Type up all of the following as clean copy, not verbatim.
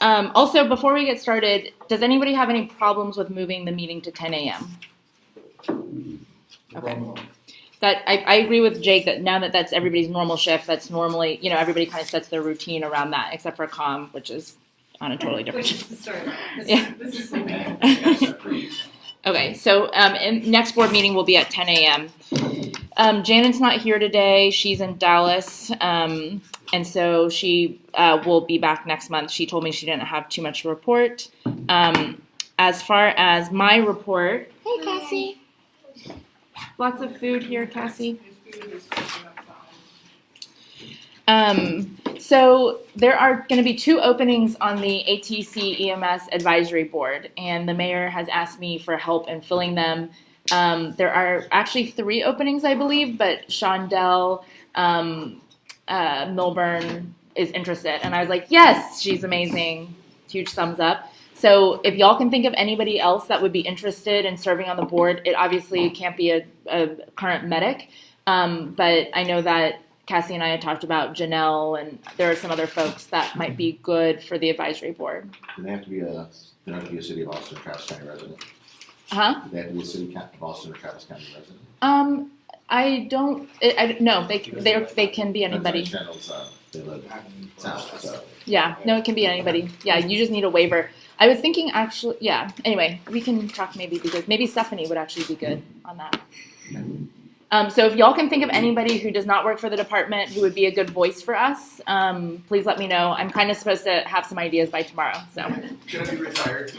Also, before we get started, does anybody have any problems with moving the meeting to 10 a.m.? Okay. That I agree with Jake that now that that's everybody's normal shift, that's normally, everybody kind of sets their routine around that, except for comm, which is on a totally different shift. Yeah. Okay, so next board meeting will be at 10 a.m. Janet's not here today. She's in Dallas, and so she will be back next month. She told me she didn't have too much to report. As far as my report, hey, Cassie. Lots of food here, Cassie. So there are going to be 2 openings on the ATC EMS Advisory Board, and the mayor has asked me for help in filling them. There are actually 3 openings, I believe, but Shondell Milburn is interested. And I was like, yes, she's amazing. Huge thumbs up. So if y'all can think of anybody else that would be interested in serving on the board, it obviously can't be a current medic, but I know that Cassie and I had talked about Janelle, and there are some other folks that might be good for the advisory board. Do they have to be a city of Austin or Travis County resident? Huh? Do they have to be a city of Austin or Travis County resident? I don't. No, they can be anybody. They live south, so. Yeah, no, it can be anybody. Yeah, you just need a waiver. I was thinking actually, yeah. Anyway, we can talk because maybe Stephanie would actually be good on that. So if y'all can think of anybody who does not work for the department who would be a good voice for us, please let me know. I'm kind of supposed to have some ideas by tomorrow. So. Can it be retired?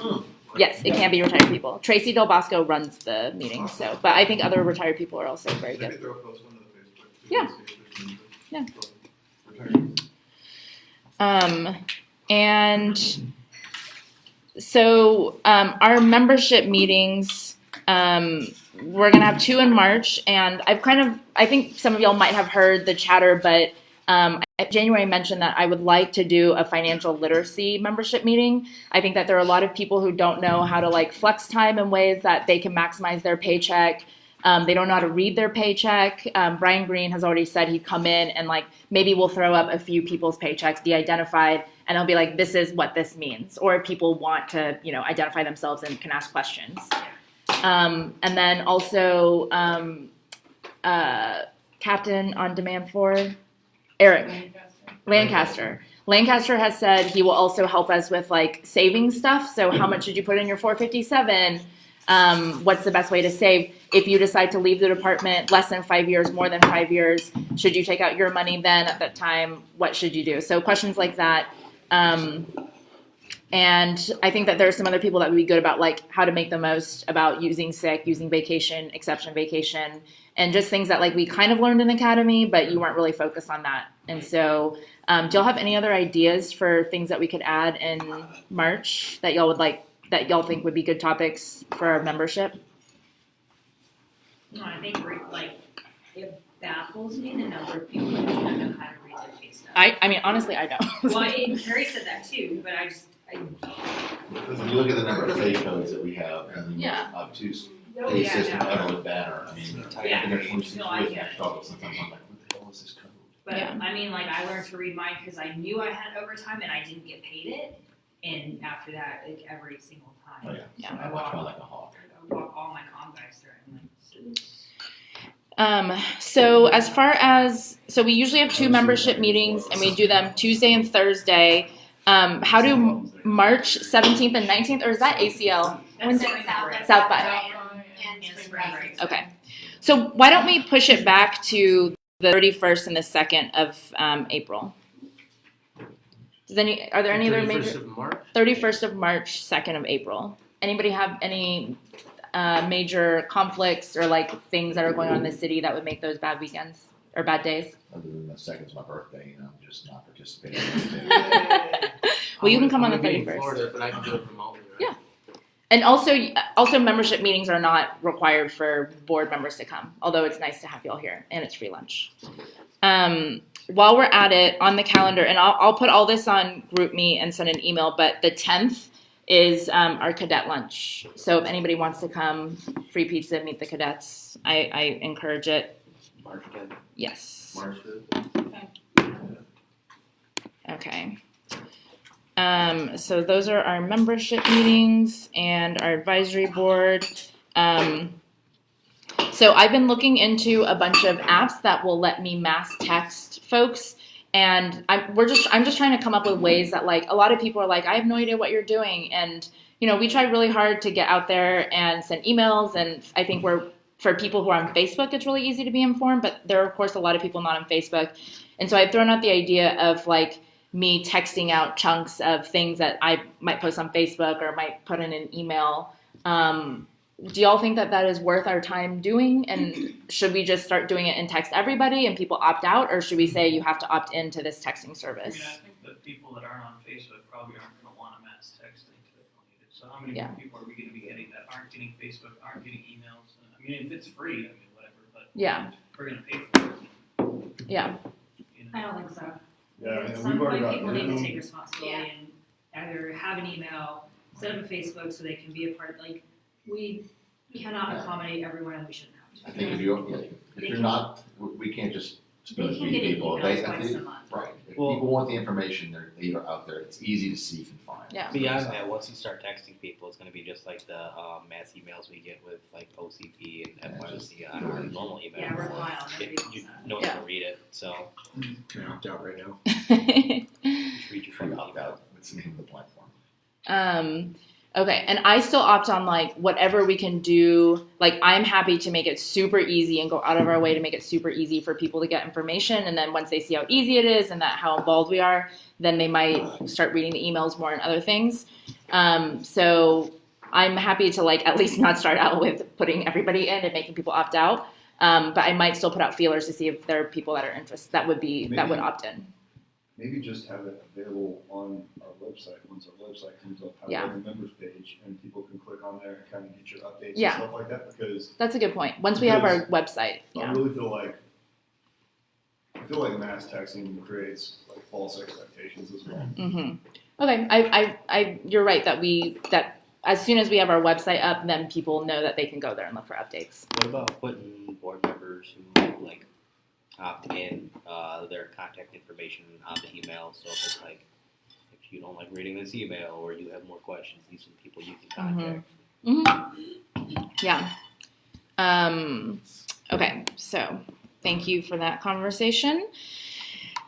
Yes, it can be retired people. Tracy Del Bosco runs the meeting, so but I think other retired people are also very good. Yeah. Yeah. And so our membership meetings, we're gonna have 2 in March, and I think some of y'all might have heard the chatter, but January mentioned that I would like to do a financial literacy membership meeting. I think that there are a lot of people who don't know how to flex time in ways that they can maximize their paycheck. They don't know how to read their paycheck. Brian Green has already said he'd come in and maybe we'll throw up a few people's paychecks de-identified, and he'll be like, this is what this means. Or if people want to, identify themselves and can ask questions. And then also Captain on Demand 4, Eric Lancaster. Lancaster has said he will also help us with saving stuff. So how much did you put in your 457? What's the best way to save? If you decide to leave the department less than 5 years, more than 5 years, should you take out your money then at that time? What should you do? So questions like that. And I think that there are some other people that would be good about how to make the most about using sick, using vacation, exception vacation, and just things that we kind of learned in the academy, but you weren't really focused on that. And so do y'all have any other ideas for things that we could add in March that y'all would that y'all think would be good topics for our membership? No, I think it baffles me the number of people who don't know how to read their pay stub. I mean, honestly, I don't. Well, Carrie said that too, but When you look at the number of pay codes that we have, and up to pay system Everett banner, I mean, in their 26 years, I struggle sometimes. I'm like, what the hell is this code? But I mean, I learned to read mine because I knew I had overtime and I didn't get paid it. And after that, every single time. Oh, yeah. So I watch mine like a hawk. I walk all my comm guys through it. So as far as, we usually have 2 membership meetings and we do them Tuesday and Thursday. How do March 17th and 19th, or is that ACL? South by. Okay. So why don't we push it back to the 31st and the 2nd of April? Are there any other major? 31st of March, 2nd of April. Anybody have any major conflicts or things that are going on in the city that would make those bad weekends or bad days? Other than the 2nd's my birthday, I'm just not participating. Well, you can come on the 31st. In Florida, but I can do it remotely. Right? Yeah. And also membership meetings are not required for board members to come, although it's nice to have y'all here, and it's free lunch. While we're at it, on the calendar, and I'll put all this on GroupMe and send an email, but the 10th is our cadet lunch. So if anybody wants to come, free pizza, meet the cadets, I encourage it. March 10th. Yes. March 5th. Okay. So those are our membership meetings and our advisory board. So I've been looking into a bunch of apps that will let me mass text folks, and I'm just trying to come up with ways that, like, a lot of people are like, I have no idea what you're doing, and we try really hard to get out there and send emails, and I think for people who are on Facebook, it's really easy to be informed, but there are of course a lot of people not on Facebook, and so I've thrown out the idea of like me texting out chunks of things that I might post on Facebook or might put in an email. Do y'all think that is worth our time doing? And should we just start doing it and text everybody and people opt out? Or should we say you have to opt into this texting service? I think the people that aren't on Facebook probably aren't going to want a mass texting to the point. So how many more people are we going to be getting that aren't getting Facebook, aren't getting emails? I mean, if it's free, whatever, but we're going to pay for it. Yeah. I don't think so. Yeah, At and some we've already point, got people need to Zoom. take responsibility and either have an email, set up a Facebook so they can be a part. Like, we cannot accommodate everyone, and we shouldn't have I to. think if you're not, we can't just They spoon can feed get an people. email twice a month. Right. If Well- people want the information, they're out there. It's easy to seek and find. Yeah. Beyond that, once you start texting people, it's going to be just like the mass emails we get with like OCP and FYC on our normal email. Yeah, reply on It, everything. you, no one's going to read it, so Can I opt out right now? just read your Free fucking opt email. out. It's the name of the platform. Okay, and I still opt on like whatever we can do. Like, I'm happy to make it super easy and go out of our way to make it super easy for people to get information. And then once they see how easy it is and that how involved we are, then they might start reading the emails more and other things. So I'm happy to like at least not start out with putting everybody in and making people opt out. But I might still put out feelers to see if there are people that are interested that would opt in. Maybe just have it available on our website, once our website comes up, have Yeah. like a members page, and people can click on there and kind of get your updates Yeah. and stuff like that, because That's a good point. Once we have our website, I yeah. really feel like mass texting creates like false expectations as well. Mm-hmm. Okay, you're right that as soon as we have our website up, then people know that they can go there and look for updates. What about putting board members who like opt in their contact information on the email? So if it's like, if you don't like reading this email or you have more questions, these are the people you can contact. Mm-hmm. Yeah. Okay, so thank you for that conversation.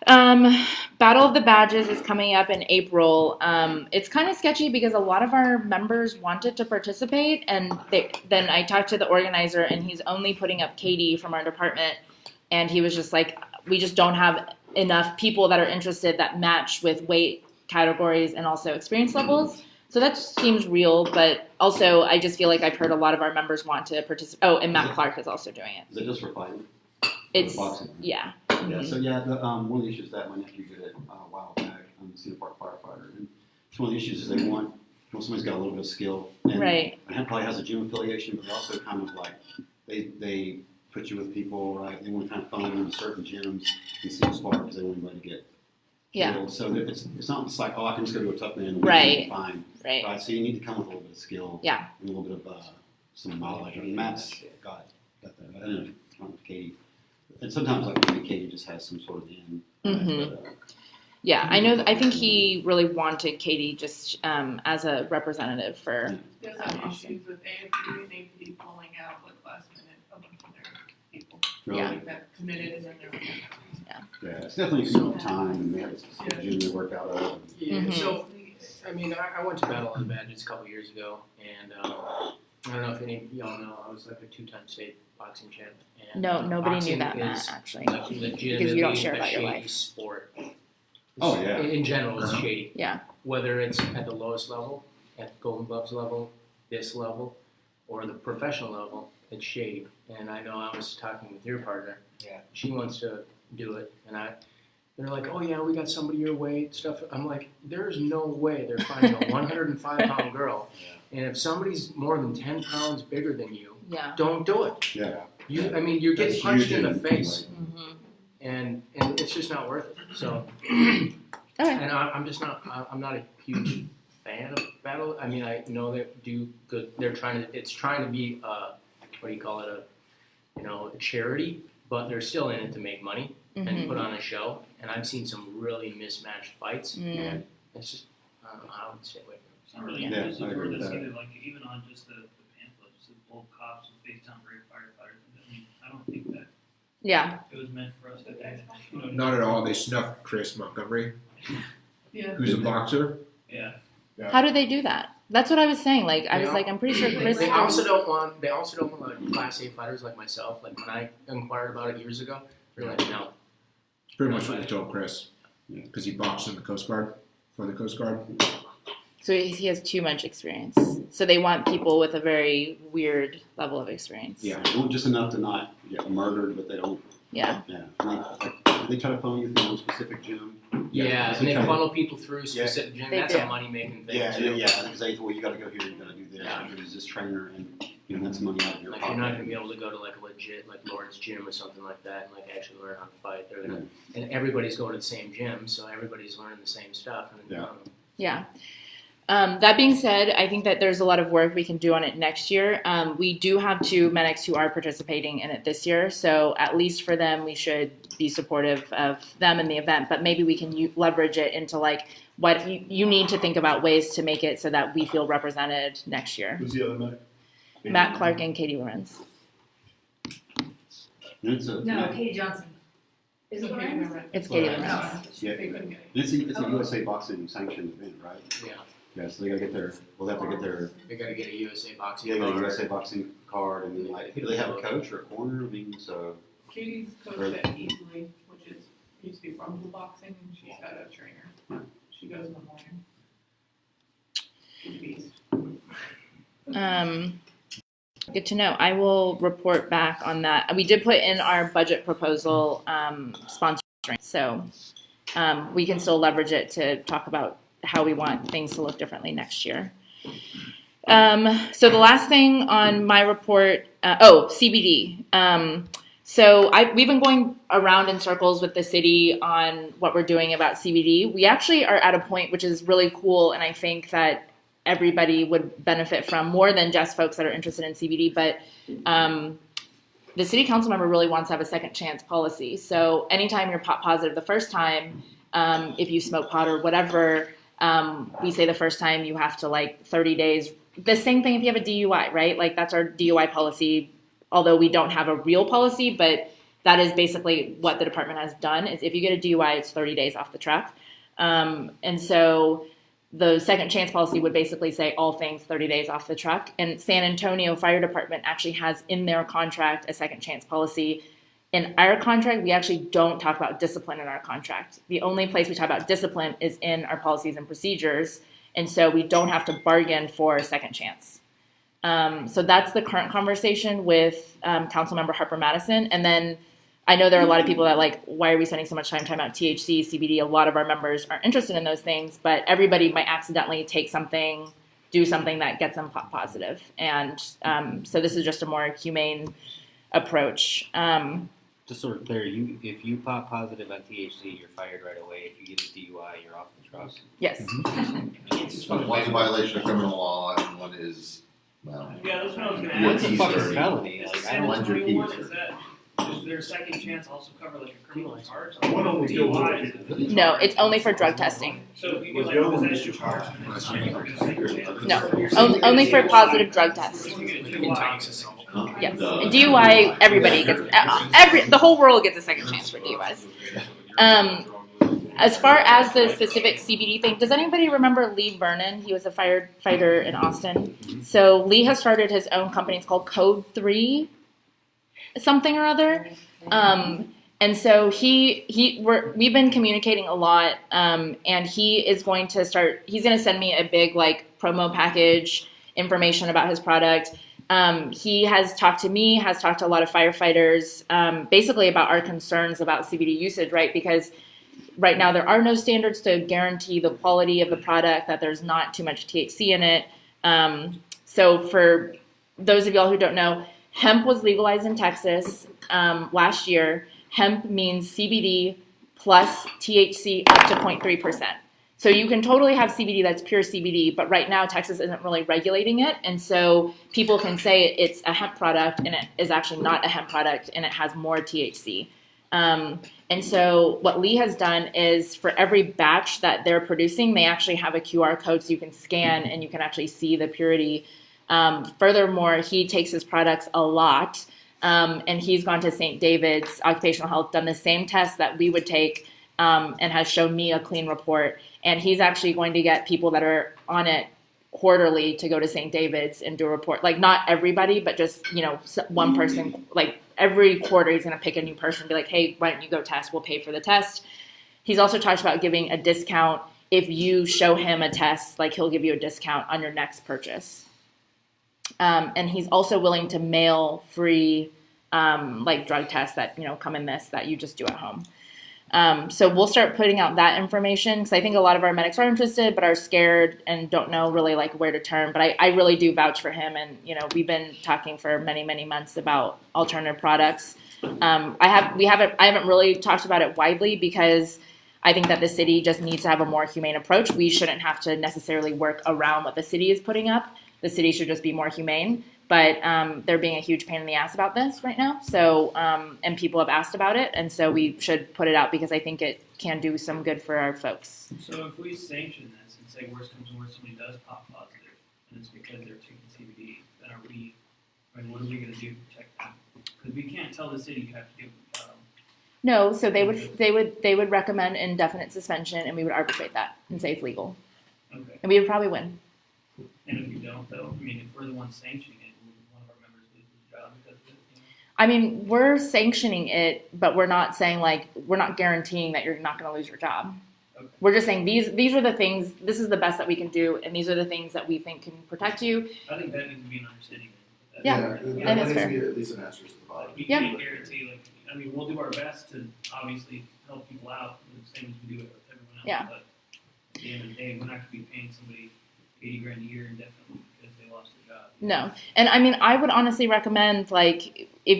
Battle of the Badges is coming up in April. It's kind of sketchy because a lot of our members wanted to participate, and then I talked to the organizer, and he's only putting up Katie from our department, and he was just like, we just don't have enough people that are interested that match with weight categories and also experience levels. So that seems real, but also I just feel like I've heard a lot of our members want to participate. Oh, and Matt Clark is also doing it. Is it just for fighting? It's, Boxing? yeah. Yeah, Mhm. so yeah, one of the issues that my nephew did a while back, Cedar Park firefighter, and one of the issues is they want somebody's got a little bit of skill, and Right. probably has a gym affiliation, but also kind of like they put you with people, right? They want to kind of funnel you into certain gyms and see the spar because they want anybody to get Yeah. killed. So it's not just like, oh, I can just go to a tough man and Right. fine. Right. Right, so you need to come with a little bit of skill. Yeah. And a little bit of some knowledge. I mean, Matt's got that. I don't know if Katie. And sometimes, like, maybe Katie just has some sort of in. Mhm. But, Yeah, I think he really wanted Katie just as a representative for. There's some Awesome. issues with AFD and APD pulling out with last minute a bunch of their people. really, Yeah. Like that committed and then they're. yeah, it's definitely some time, and they have a specific gym they work out of. Yeah, Mhm. so, I mean, I went to Battle of the Badges a couple years ago, and I don't know if any of y'all know, I was like a 2-time state boxing champ. And, No, nobody knew boxing that, is Matt, actually. like legitimately Because you don't share a about your shady life. sport. Oh, yeah. In general, it's shady. Yeah. Whether it's at the lowest level, at the Golden Gloves level, this level, or the professional level, it's shady. And I know I was talking with your partner. Yeah. She wants to do it, and they're like, oh yeah, we got somebody your weight, stuff. I'm like, there's no way they're finding a 105-pound girl. Yeah. And if somebody's more than 10 pounds bigger than you, Yeah. don't do it. Yeah. You're getting That's punched huge in the in, face, Mm-hmm. and it's just not worth it. So, Okay. and I'm not a huge fan of battle. I mean, I know they do good. It's trying to be what do you call it, a charity, but they're still in it to make money and Mhm. put on a show. And I've seen some really mismatched fights, Mm. and it's just I would stay away from it. It's not really Yeah, inclusive I for agree with this that. either, like even on just the pamphlet, just old cops with FaceTime for your firefighters. I mean, I don't think that Yeah. it was meant for us to do that. You know what I mean? Not at all. They snuffed Chris Montgomery, Yeah. who's a boxer. Yeah. How do they do that? That's what I was saying. Like, I was like, I'm pretty sure Chris. They also don't want like Class A fighters like myself. Like when I inquired about it years ago, they're like, no. It's pretty much what they told Chris, because he boxed in the Coast Guard for the Coast Guard. So he has too much experience. So they want people with a very weird level of experience. Yeah, they want just enough to not get murdered, but they don't. Yeah. Yeah. They try to phone you through one specific gym. Yeah, and they kind of- funnel people through specific gym. They That's do. a money making thing Yeah, too. yeah. Because they, well, you got to go here, you got to do this, Yeah. you use this trainer, and that's money out of your Like pocket. you're not gonna be able to go to like a legit like Lord's gym or something like that and like actually learn how to fight. They're gonna and everybody's going to the same gym, so everybody's learning the same stuff. And Yeah. Yeah. That being said, I think that there's a lot of work we can do on it next year. We do have 2 medics who are participating in it this year, so at least for them, we should be supportive of them in the event. But maybe we can leverage it into like what you need to think about ways to make it so that we feel represented next year. Who's the other medic? Matt Clark and Katie Lorenz. No, Katie Johnson. Is it Lorenz? It's Katie Well, Lorenz. Yeah, it's a USA boxing sanctioned event, right? Yeah. Yeah, so they gotta get their, well, they have to get their, They gotta get a USA boxing yeah, they got a card. USA boxing card, and then like, do they have a coach or a corner? I mean, so. Katie's coached at Easley, which is, used to be Rumble Boxing, and she's got a trainer. She goes in the morning. She's a beast. Good to know. I will report back on that. We did put in our budget proposal sponsoring, so we can still leverage it to talk about how we want things to look differently next year. So the last thing on my report, CBD. So we've been going around in circles with the city on what we're doing about CBD. We actually are at a point which is really cool, and I think that everybody would benefit from more than just folks that are interested in CBD, but the city council member really wants to have a second chance policy. So anytime you're pot positive the first time, if you smoke pot or whatever, we say the first time you have to 30 days. The same thing if you have a DUI, right? Like that's our DUI policy, although we don't have a real policy, but that is basically what the department has done is if you get a DUI, it's 30 days off the truck. And so the second chance policy would basically say all things 30 days off the truck. And San Antonio Fire Department actually has in their contract a second chance policy. In our contract, we actually don't talk about discipline in our contract. The only place we talk about discipline is in our policies and procedures. And so we don't have to bargain for a second chance. So that's the current conversation with Councilmember Harper Madison. And then I know there are a lot of people that why are we spending so much time talking about THC, CBD? A lot of our members are interested in those things, but everybody might accidentally take something, do something that gets them positive. And so this is just a more humane approach. Just so we're clear, if you pop positive on THC, you're fired right away. If you get a DUI, you're off the truck. Yes. One's a violation of criminal law and one is, well. Yeah, that's what I was gonna Your ask. What the keys fuck is dirty. felony? Is Like, the I San don't want your Antonio one, keys. is their second chance also cover like a criminal charge? One only kills DUI, people. is it- No, it's only for drug testing. So if you Was get the other one possession just charge, charged? and it's not like a second chance. No, only for positive drug tests. If you get a DUI, Yes. And DUI, everybody gets, the whole world gets a second chance for DUIs. As far as the specific CBD thing, does anybody remember Lee Vernon? He was a firefighter in Austin. So Lee has started his own company. It's called Code 3 something or other. And so we've been communicating a lot, and he is going to he's going to send me a big promo package information about his product. He has talked to me, has talked to a lot of firefighters, basically about our concerns about CBD usage, right? Because right now there are no standards to guarantee the quality of the product, that there's not too much THC in it. So for those of y'all who don't know, hemp was legalized in Texas last year. Hemp means CBD plus THC up to 0.3%. So you can totally have CBD that's pure CBD, but right now Texas isn't really regulating it. And so people can say it's a hemp product and it is actually not a hemp product and it has more THC. And so what Lee has done is for every batch that they're producing, they actually have a QR code so you can scan and you can actually see the purity. Furthermore, he takes his products a lot, and he's gone to St. David's Occupational Health, done the same test that we would take, and has shown me a clean report. And he's actually going to get people that are on it quarterly to go to St. David's and do a report. Like not everybody, but just, one person, like every quarter he's going to pick a new person and be like, hey, why don't you go test? We'll pay for the test. He's also talked about giving a discount if you show him a test, like he'll give you a discount on your next purchase. And he's also willing to mail free, like drug tests that, come in this, that you just do at home. So we'll start putting out that information because I think a lot of our medics are interested but are scared and don't know really like where to turn. But I really do vouch for him, and we've been talking for many, many months about alternative products. I haven't really talked about it widely because I think that the city just needs to have a more humane approach. We shouldn't have to necessarily work around what the city is putting up. The city should just be more humane. But they're being a huge pain in the ass about this right now. So, and people have asked about it. And so we should put it out because I think it can do some good for our folks. So if we sanction this and say worst comes to worst, somebody does pop positive, and it's because they're taking CBD, then what are we going to do to protect them? Because we can't tell the city you have to give them. No, so they would recommend indefinite suspension, and we would arbitrate that and say it's legal. Okay. And we would probably win. And if you don't, though, if we're the ones sanctioning it, one of our members loses his job because of it. I mean, we're sanctioning it, but we're not saying we're not guaranteeing that you're not going to lose your job. Okay. We're just saying these are the things. This is the best that we can do, and these are the things that we think can protect you. I think that needs to be an understanding. Yeah, and it's fair. At least an answer to the body. We can't guarantee. We'll do our best to obviously help people out, the same as we do it with everyone else. Yeah. But at the end of the day, we're not going to be paying somebody $80,000 a year indefinitely because they lost their job. No. And I would honestly recommend, if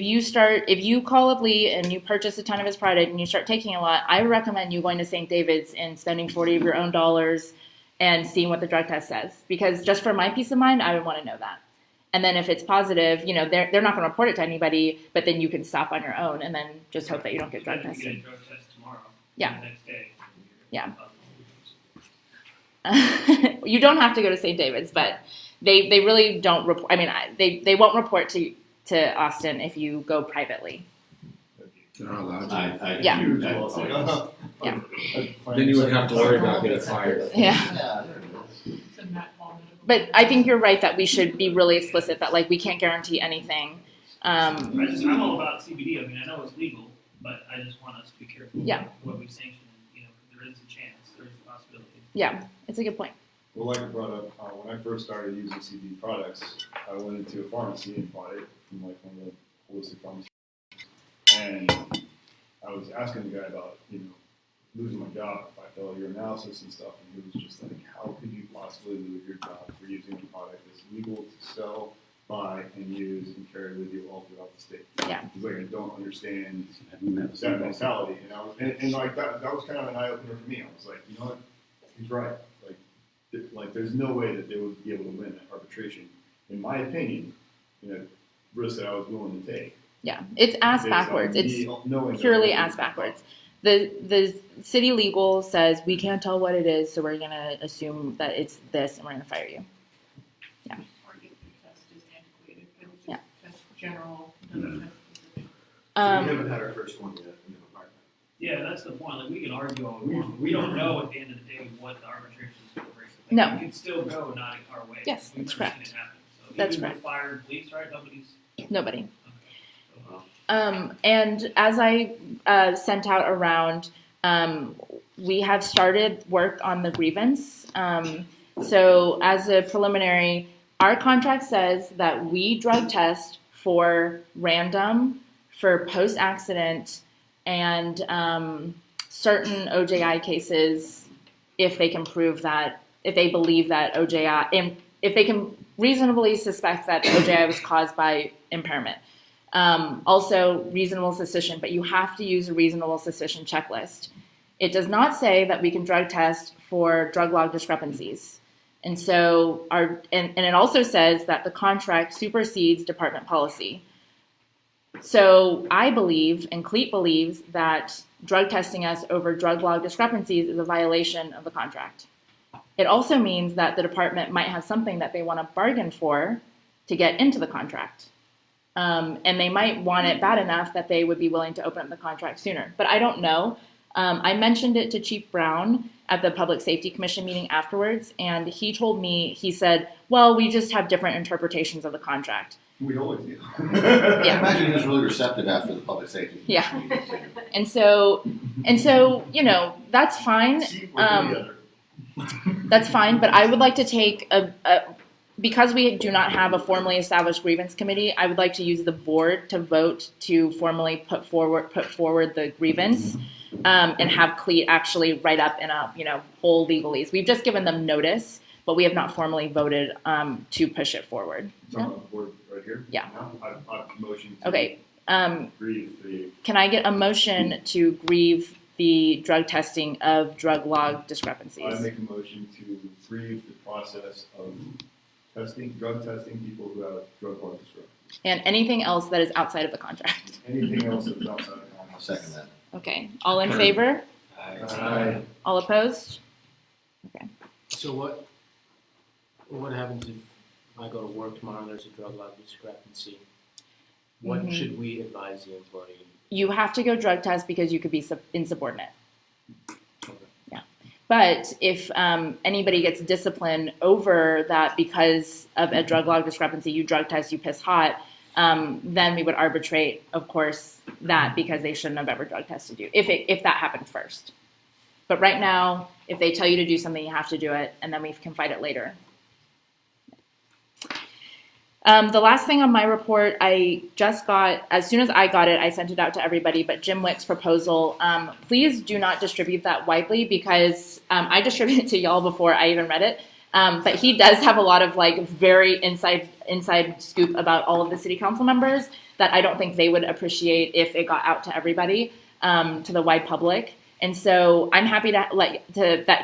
you call up Lee and you purchase a ton of his product and you start taking a lot, I recommend you going to St. David's and spending $40 of your own dollars and seeing what the drug test says. Because just for my peace of mind, I would want to know that. And then if it's positive, they're not going to report it to anybody, but then you can stop on your own and then just hope that you don't get drug tested. You get a drug test tomorrow. Yeah. The next day. Yeah. You don't have to go to St. David's, but they really don't report. They won't report to Austin if you go privately. They're not allowed to. Yeah. Yeah. Then you wouldn't have to worry about getting fired. Yeah. But I think you're right that we should be really explicit that we can't guarantee anything. I'm all about CBD. I know it's legal, but I just want us to be careful. Yeah. What we sanction, because there is a chance, there is a possibility. Yeah, it's a good point. Well, like I brought up, when I first started using CBD products, I went into a pharmacy and bought it from one of the holistic pharmacies. And I was asking the guy about, losing my job if I failed your analysis and stuff. And he was just like, how could you possibly lose your job for using a product that's legal to sell, buy, and use and carry with you all throughout the state? Yeah. He's like, I don't understand that mentality. And that was kind of an eye-opener for me. I was like, you know what? He's right. There's no way that they would be able to win that arbitration, in my opinion, risk that I was willing to take. Yeah, it's ass backwards. It's purely ass backwards. The city legal says we can't tell what it is, so we're gonna assume that it's this, and we're gonna fire you. Yeah. Or if the test is antiquated, it would just Yeah. test general, doesn't test specific. We haven't had our first one yet in the department. Yeah, that's the point. We can argue all we want. We don't know at the end of the day what the arbitration is going to bring. No. We can still go not our way. Yes, We've that's never correct. seen it happen. So That's even correct. with fired police, right? Nobody. Okay. So, And as I sent out around, we have started work on the grievance. So as a preliminary, our contract says that we drug test for random, for post-accident, and certain OJI cases if they can prove that, if they believe that OJI, if they can reasonably suspect that OJI was caused by impairment. Also, reasonable suspicion, but you have to use a reasonable suspicion checklist. It does not say that we can drug test for drug log discrepancies. And so and it also says that the contract supersedes department policy. So I believe, and Cleet believes, that drug testing us over drug log discrepancies is a violation of the contract. It also means that the department might have something that they want to bargain for to get into the contract. And they might want it bad enough that they would be willing to open up the contract sooner. But I don't know. I mentioned it to Chief Brown at the Public Safety Commission meeting afterwards, and he told me, he said, well, we just have different interpretations of the contract. We always do. I imagine he was really receptive after the public safety. Yeah. And so, you know, that's fine. That's fine, but I would like to take because we do not have a formally established grievance committee, I would like to use the board to vote to formally put forward the grievance, and have Cleet actually write up in a, you know, whole legalese. We've just given them notice, but we have not formally voted to push it forward. It's on the board right here? Yeah. I motion to Okay. grieve the. Can I get a motion to grieve the drug testing of drug log discrepancies? I make a motion to grieve the process of drug testing people who have drug log discrepancies. And anything else that is outside of the contract. Anything else that's outside of the I'll second that. Okay. All in favor? Aye. All opposed? So what happens if I go to work tomorrow and there's a drug log discrepancy? What Mhm. should we advise the employee? You have to go drug test because you could be insubordinate. Yeah. But if anybody gets disciplined over that because of a drug log discrepancy, you drug test, you piss hot, then we would arbitrate, of course, that because they shouldn't have ever drug tested you, if that happened first. But right now, if they tell you to do something, you have to do it, and then we can fight it later. The last thing on my report, I just got, as soon as I got it, I sent it out to everybody, but Jim Wick's proposal, please do not distribute that widely because I distributed it to y'all before I even read it. But he does have a lot of like very inside scoop about all of the city council members that I don't think they would appreciate if it got out to everybody, to the wide public. And so I'm happy that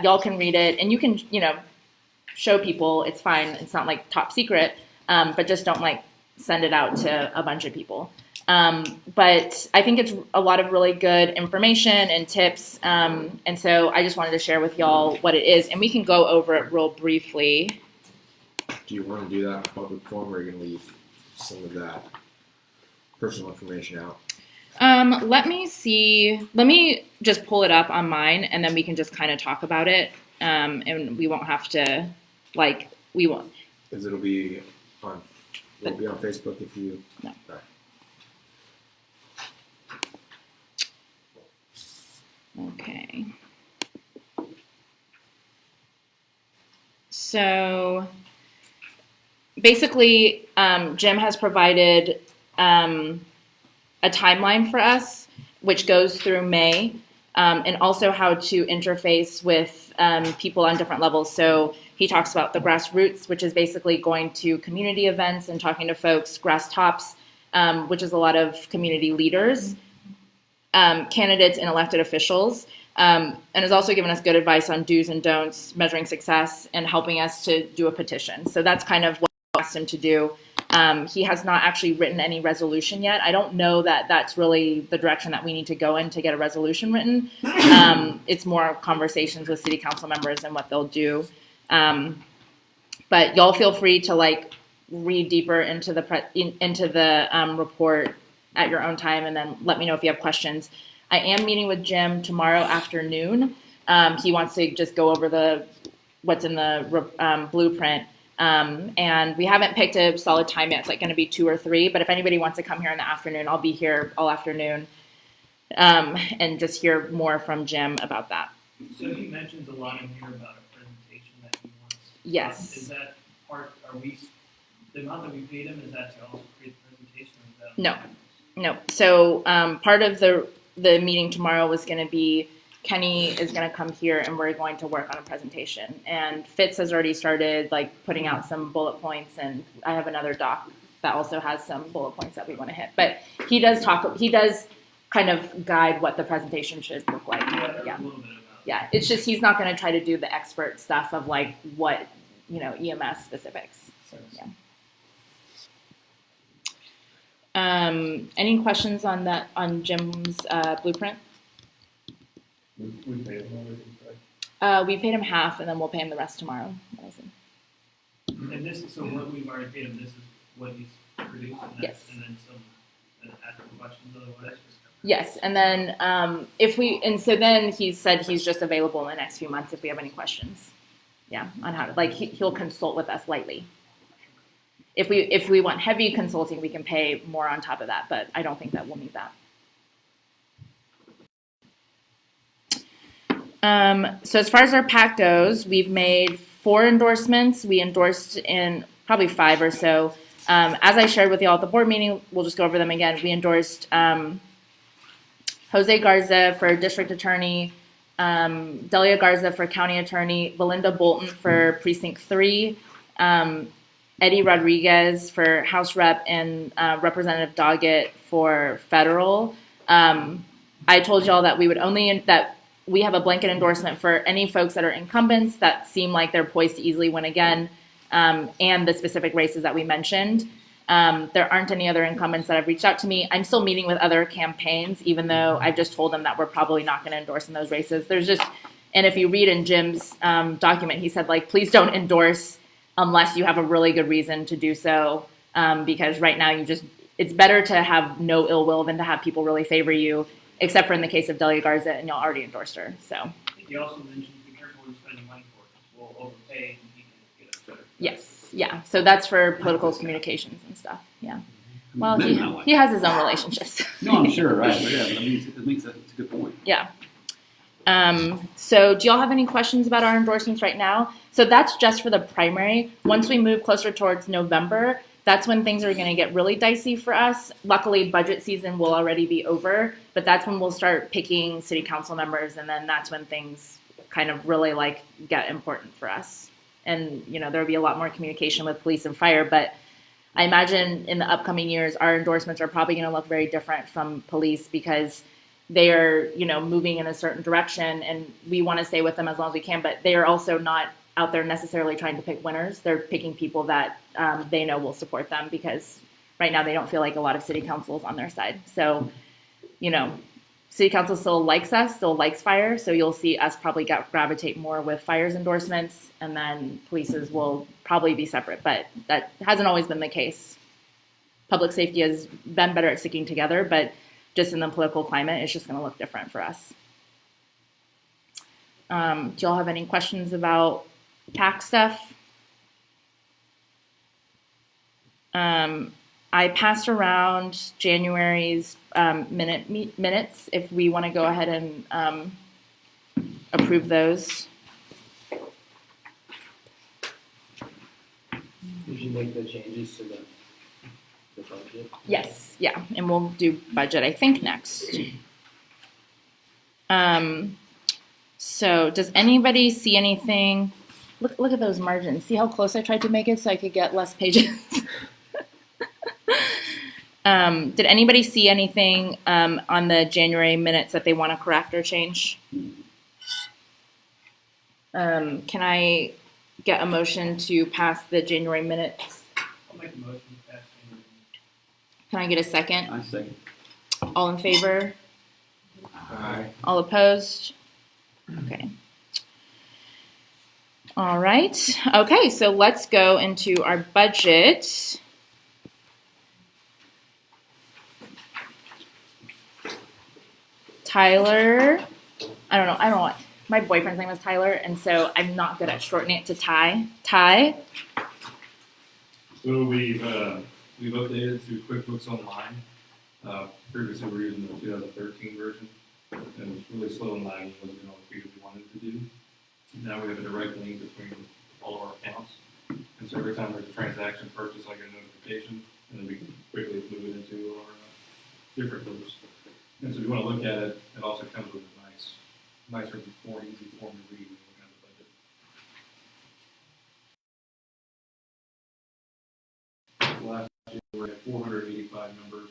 y'all can read it and you can, you know, show people it's fine. It's not like top secret. But just don't like send it out to a bunch of people. But I think it's a lot of really good information and tips. And so I just wanted to share with y'all what it is. And we can go over it real briefly. Do you want to do that in public forum, or are you going to leave some of that personal information out? Let me see. Let me just pull it up on mine, and then we can just kind of talk about it. And we won't have to, like, we won't. Because it'll be on Facebook if you. No. Right. Okay. So basically, Jim has provided a timeline for us, which goes through May, and also how to interface with people on different levels. So he talks about the grassroots, which is basically going to community events and talking to folks, grass tops, which is a lot of community leaders, candidates and elected officials, and has also given us good advice on do's and don'ts, measuring success, and helping us to do a petition. So that's kind of what I asked him to do. He has not actually written any resolution yet. I don't know that that's really the direction that we need to go in to get a resolution written. It's more conversations with city council members and what they'll do. But y'all feel free to like read deeper into the report at your own time, and then let me know if you have questions. I am meeting with Jim tomorrow afternoon. He wants to just go over what's in the blueprint. And we haven't picked a solid time yet. It's like going to be 2 or 3, but if anybody wants to come here in the afternoon, I'll be here all afternoon, and just hear more from Jim about that. So he mentions a lot in here about a presentation that he wants. Yes. Is that part, the amount that we paid him, is that to also create the presentation? Or is that No. So part of the meeting tomorrow was going to be Kenny is going to come here and we're going to work on a presentation. And Fitz has already started like putting out some bullet points, and I have another doc that also has some bullet points that we want to hit. But he does kind of guide what the presentation should look like. Yeah. Yeah. It's just he's not going to try to do the expert stuff of like what, EMS specifics. So, yeah. Any questions on that, on Jim's blueprint? We paid him everything, right? We paid him half, and then we'll pay him the rest tomorrow. And this is, so what we've already paid him, this is what he's produced, and that, Yes. and then some, after questions otherwise. Yes, and then so then he said he's just available in the next few months if we have any questions. Yeah, on how to, like, he'll consult with us lightly. If we want heavy consulting, we can pay more on top of that, but I don't think that we'll need that. So as far as our PAC goes, we've made 4 endorsements. We endorsed in probably 5 or so. As I shared with you all at the board meeting, we'll just go over them again. We endorsed Jose Garza for district attorney, Delia Garza for county attorney, Belinda Bolton for precinct 3, Eddie Rodriguez for House Rep, and Representative Doggett for federal. I told y'all that we have a blanket endorsement for any folks that are incumbents that seem like they're poised to easily win again, and the specific races that we mentioned. There aren't any other incumbents that have reached out to me. I'm still meeting with other campaigns, even though I've just told them that we're probably not going to endorse in those races. And if you read in Jim's document, he said, like, please don't endorse unless you have a really good reason to do so, because right now it's better to have no ill will than to have people really favor you, except for in the case of Delia Garza, and y'all already endorsed her. So. I think you also mentioned be careful when you're spending money for it, because we'll overpay and he can get us better. Yes. Yeah, so that's for political communications and stuff. Yeah. Well, he has his own relationships. No, I'm sure, right? But yeah, but I mean, it makes it's a good point. Yeah. So do y'all have any questions about our endorsements right now? So that's just for the primary. Once we move closer towards November, that's when things are going to get really dicey for us. Luckily, budget season will already be over, but that's when we'll start picking city council members, and then that's when things kind of really get important for us. And, there'll be a lot more communication with police and fire, but I imagine in the upcoming years, our endorsements are probably going to look very different from police because they are, moving in a certain direction, and we want to stay with them as long as we can, but they are also not out there necessarily trying to pick winners. They're picking people that they know will support them, because right now they don't feel like a lot of city council is on their side. So, city council still likes us, still likes fire, so you'll see us probably gravitate more with fire's endorsements, and then police's will probably be separate, but that hasn't always been the case. Public safety has been better at sticking together, but just in the political climate, it's just going to look different for us. Do y'all have any questions about PAC stuff? I passed around January's minutes if we want to go ahead and approve those. Did you make the changes to the budget? Yes, yeah, and we'll do budget, I think, next. So does anybody see anything? Look at those margins. See how close I tried to make it so I could get less pages? Did anybody see anything on the January minutes that they want to correct or change? Can I get a motion to pass the January minutes? I'll make a motion to pass January. Can I get a second? I second. All in favor? Aye. All opposed? Okay. All right. Okay, so let's go into our budget. Tyler, I don't know. My boyfriend's name is Tyler, and so I'm not good at shortening it to Ty. Ty? So we've updated to QuickBooks Online. Previously we were using the 2013 version, and it was really slow and laggy, wasn't all the features we wanted to do. Now we have a direct link between all of our accounts, and so every time there's a transaction purchase, I get a notification, and then we can quickly move it into our different groups. And so if you want to look at it, it also comes with a nicer, more easy form to read when you look at the budget. Last year we had 485 members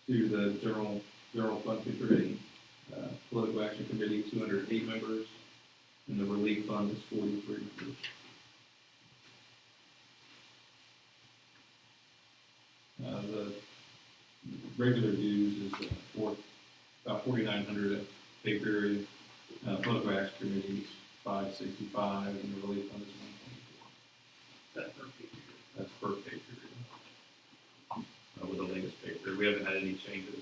to the general fund contributing, political action committee 208 members, and the relief fund is 43 members. regular dues is about 4,900 at pay period. Political action committee is 565, and the relief fund is 124. That's per pay period. That's per pay period. With the latest pay period, we haven't had any changes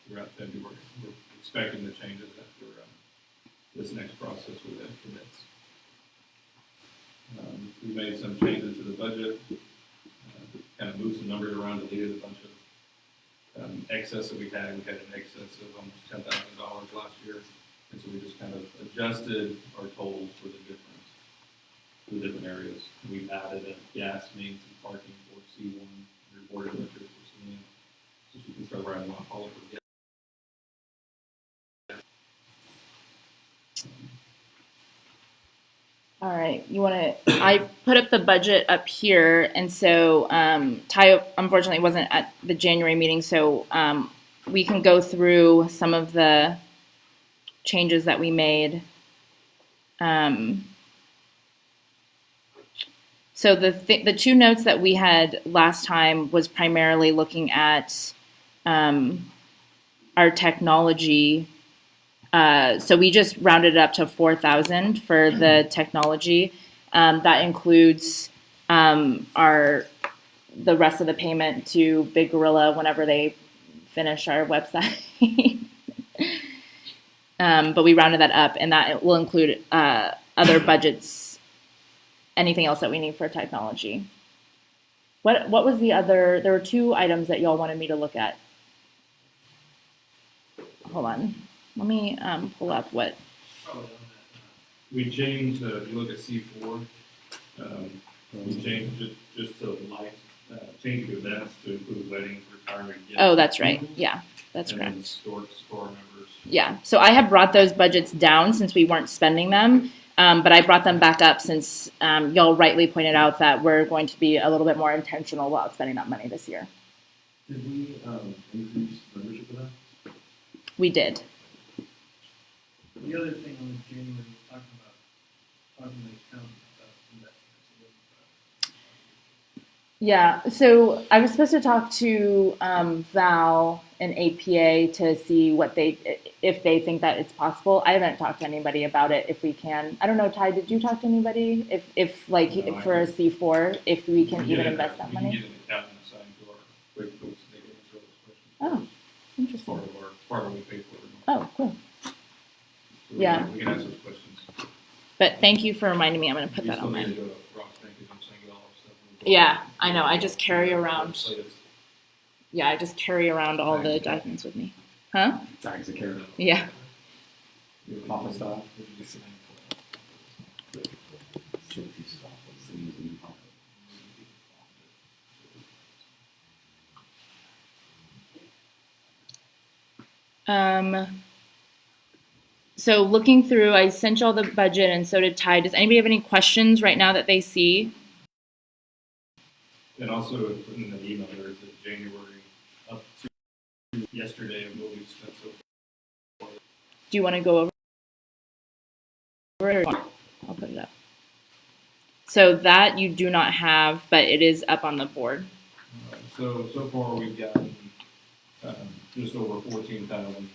throughout February. We're expecting the changes after this next process with the cadets. We made some changes to the budget, kind of moved some numbers around, deleted a bunch of excess that we had. We had an excess of almost $10,000 last year, and so we just kind of adjusted our totals for the different areas. We've added a gas mains and parking for C1, your board of electric for C1, so you can start writing off all of the gas. All right, I put up the budget up here, and so Ty unfortunately wasn't at the January meeting, so we can go through some of the changes that we made. So the two notes that we had last time was primarily looking at our technology. So we just rounded it up to 4,000 for the technology. That includes the rest of the payment to Big Gorilla whenever they finish our website. But we rounded that up, and that will include other budgets, anything else that we need for technology. What was the other? There were two items that y'all wanted me to look at. Hold on. Let me pull up what. We changed, if you look at C4, we changed it just to life, changing events to include weddings, retirement. Oh, that's right. Yeah, that's and correct. then sports for our members. Yeah, so I have brought those budgets down since we weren't spending them, but I brought them back up since y'all rightly pointed out that we're going to be a little bit more intentional about spending that money this year. Did we increase membership for that? We did. The other thing on January was talking to the accountant about investments. Yeah, so I was supposed to talk to Val and APA to see if they think that it's possible. I haven't talked to anybody about it. If we can, I don't know. Ty, did you talk to anybody? If for a C4, if we can even invest that money? We can get an accountant assigned to our QuickBooks and they can answer those questions. Oh, interesting. Part of what we pay for. Oh, cool. So Yeah. we can answer those questions. But thank you for reminding me. I'm going to put We that still on need my. to go to Ross Bank and send all our stuff. Yeah, I know. I just carry around. Yeah, I just carry around all the documents with me. Huh? Bags of carrot. Yeah. Office style. So looking through, I sent y'all the budget, and so did Ty. Does anybody have any questions right now that they see? And also in the email, there is a January up to yesterday of what we've spent so far. Do you want to go over it? Or I'll put it up. So that you do not have, but it is up on the board. So far we've gotten just over 14,000,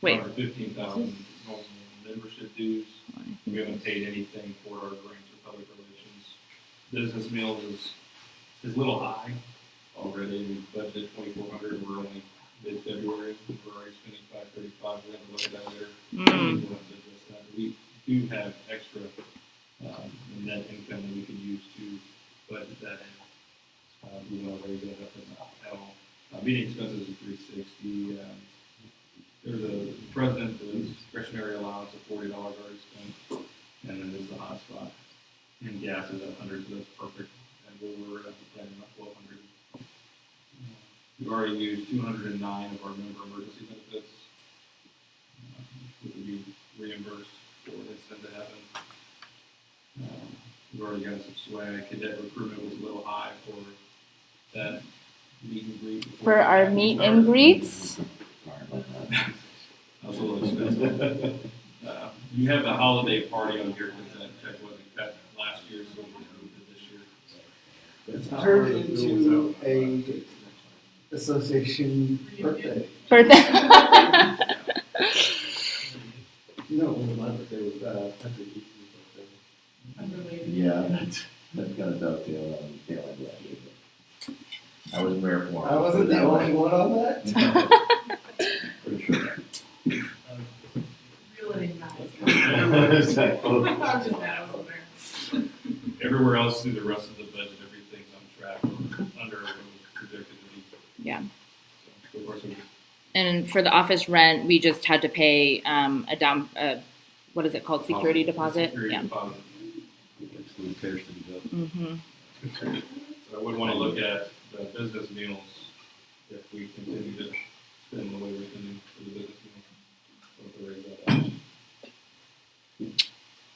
Wait. or 15,000 normal membership dues. We haven't paid anything for our grants or public relations. Business meals is a little high already. We budgeted 2,400. We're only mid-February. We're already spending 535. We haven't looked at that there. We'll have to adjust that. We do have extra net income that we can use to budget that in. We don't raise that up at all. Meeting expenses is 360. There's a president, the discretionary allowance of $40 already spent, and then there's the hotspot. And gas is at 100, so that's perfect. And we're at the plan about 1,200. We've already used 209 of our member emergency benefits, which will be reimbursed for an incident to happen. We've already got some swag. Cadet recruitment was a little high for that meet and greet. For our meet and greets? That was a little expensive. You have the holiday party on here because that check wasn't cut last year, so we just moved it this year. It's turned into Association birthday. Birthday. No, it wasn't my birthday, it was Patrick Eaton's birthday. Unrelated. Yeah, that's kind of dovetail on the tail end of that. I was mayor for I wasn't the only one on that. Pretty sure. Really nice. It's like, oh. I'm just mad I wasn't there. Everywhere else through the rest of the budget, everything's on track, or under what was predicted to be. Yeah. So far, so good. And for the office rent, we just had to pay a down, what is it called, security deposit? Security Yeah. deposit. It's when repairs to be done. Mm-hmm. So I would want to look at the business meals if we continue to spend the way we're spending for the business meals. So to raise that up.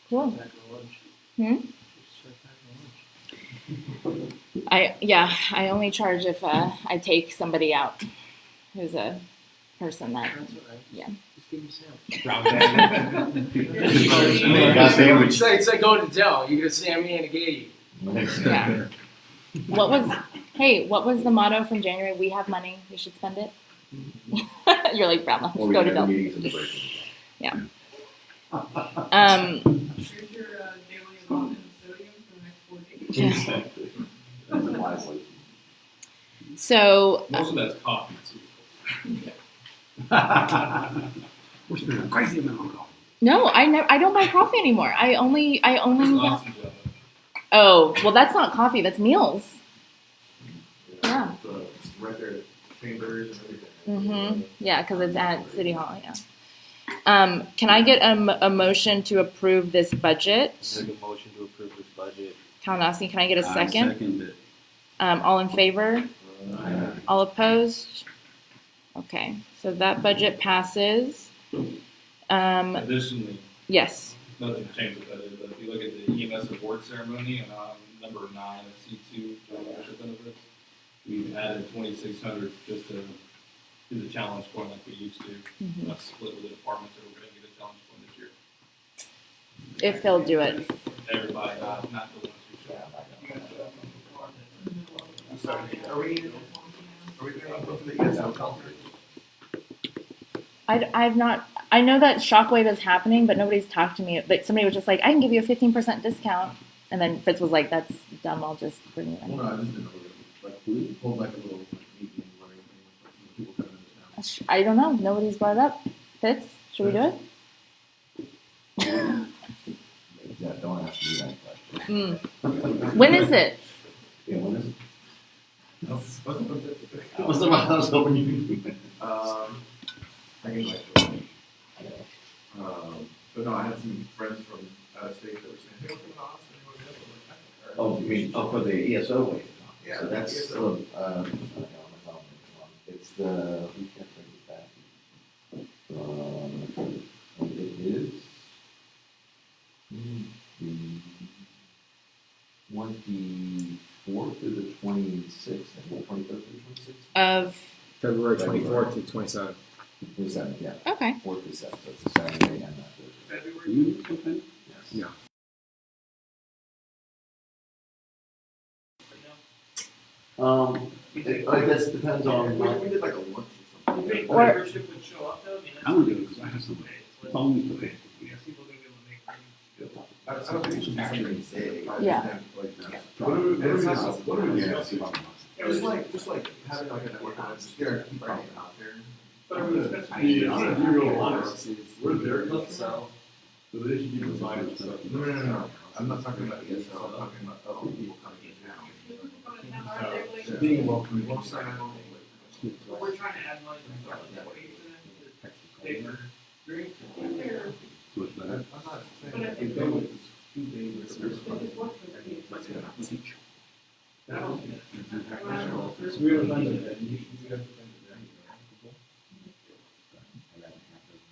Cool. Pack a lunch. Hmm? Just start packing lunch. I only charge if I take somebody out who's a person that, That's all right. yeah. Just give me a sandwich. Got sandwich. It's like going to Dell. You're gonna Sammy and a Gady. Yeah. What was the motto from January? We have money, we should spend it. You're like, Brown, let's Well, we go to have Bill. meetings in the break room. Yeah. Here's your daily allotment of sodium for the next 4 days. Exactly. That's wisely. So, Most of that's coffee too. We're spending a crazy amount on coffee. no, I don't buy coffee anymore. I only, Austin's got it. oh, well, that's not coffee, that's meals. Yeah. Right there, chambers and everything. Mm-hmm. Yeah, because it's at City Hall, yeah. Can I get a motion to approve this budget? Make a motion to approve this budget. Kalanasi, can I get a I second? second it. All in favor? All opposed? Okay, so that budget passes. Additionally, Yes. nothing changed with that, but if you look at the EMS award ceremony and on number 9 of C2, joint membership benefits, we've added 2,600 just to do the challenge point like we used to. Mhm. Not split with the departments that we're going to get a challenge point this year. If they'll do it. Everybody, not the ones who show up. Are we going to go for the ESL conference? I've not. I know that Shockwave is happening, but nobody's talked to me. Like somebody was just like, I can give you a 15% discount, and then Fitz was like, "That's dumb. I'll just bring you in." Well, no, I just didn't know, like, we hold like a little meeting where people come into town. I don't know. Nobody's brought it up. Fitz, should we do it? Yeah, don't ask me that question. When is it? Yeah, when is it? I was hoping you could do it. I can like, but no, I had some friends from out of state that were saying, hey, we're coming to Austin, you want to go? Oh, you mean, for the ESO wave? Yeah, So that's, ESO. it's the, we can't bring it back. It is the 24th through the 26th, I think, 23rd through the 26th? Of February 24th to 27th. 27th, yeah. okay. 4th to 7th, so it's a Saturday and a Thursday. February. Okay. Yes. Yeah. I guess it depends on. We did like a lunch or You something. think Or- membership would show up though? I mean, that's I would the do it, biggest 'cause I have some way. phones to pay. Yeah, people are gonna be able to make rooms. I don't think it should be something big. Yeah. Just like having like a network, just get our keep it out there. But I mean, that's- To be real honest, we're their customer, so they should be providing stuff. No. I'm not talking about ESL, I'm talking about other people coming in town. Are Being welcome. We'll sign on. But we're trying to add money to start with that way for them to pay for drinks. So it's better. I'm not saying that it goes too big. It's I don't think that's- We have funded that, you have to fund it.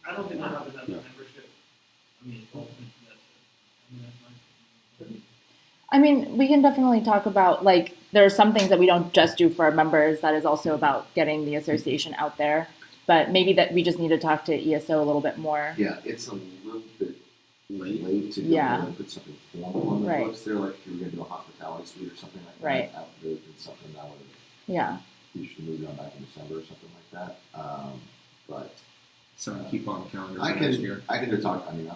I don't think we'll have enough membership. I mean, ultimately, that's my. I mean, we can definitely talk about like there are some things that we don't just do for our members. That is also about getting the association out there. But maybe that we just need to talk to ESO a little bit more. Yeah, it's a little bit late to go Yeah. ahead and put something formal on the Right. books there, like if you were gonna do a hospitality suite or something like Right. that. That would have been something that would Yeah. have we should move it on back in December or something like that. But So keep on the calendar I for next can, year. I can go talk, I mean,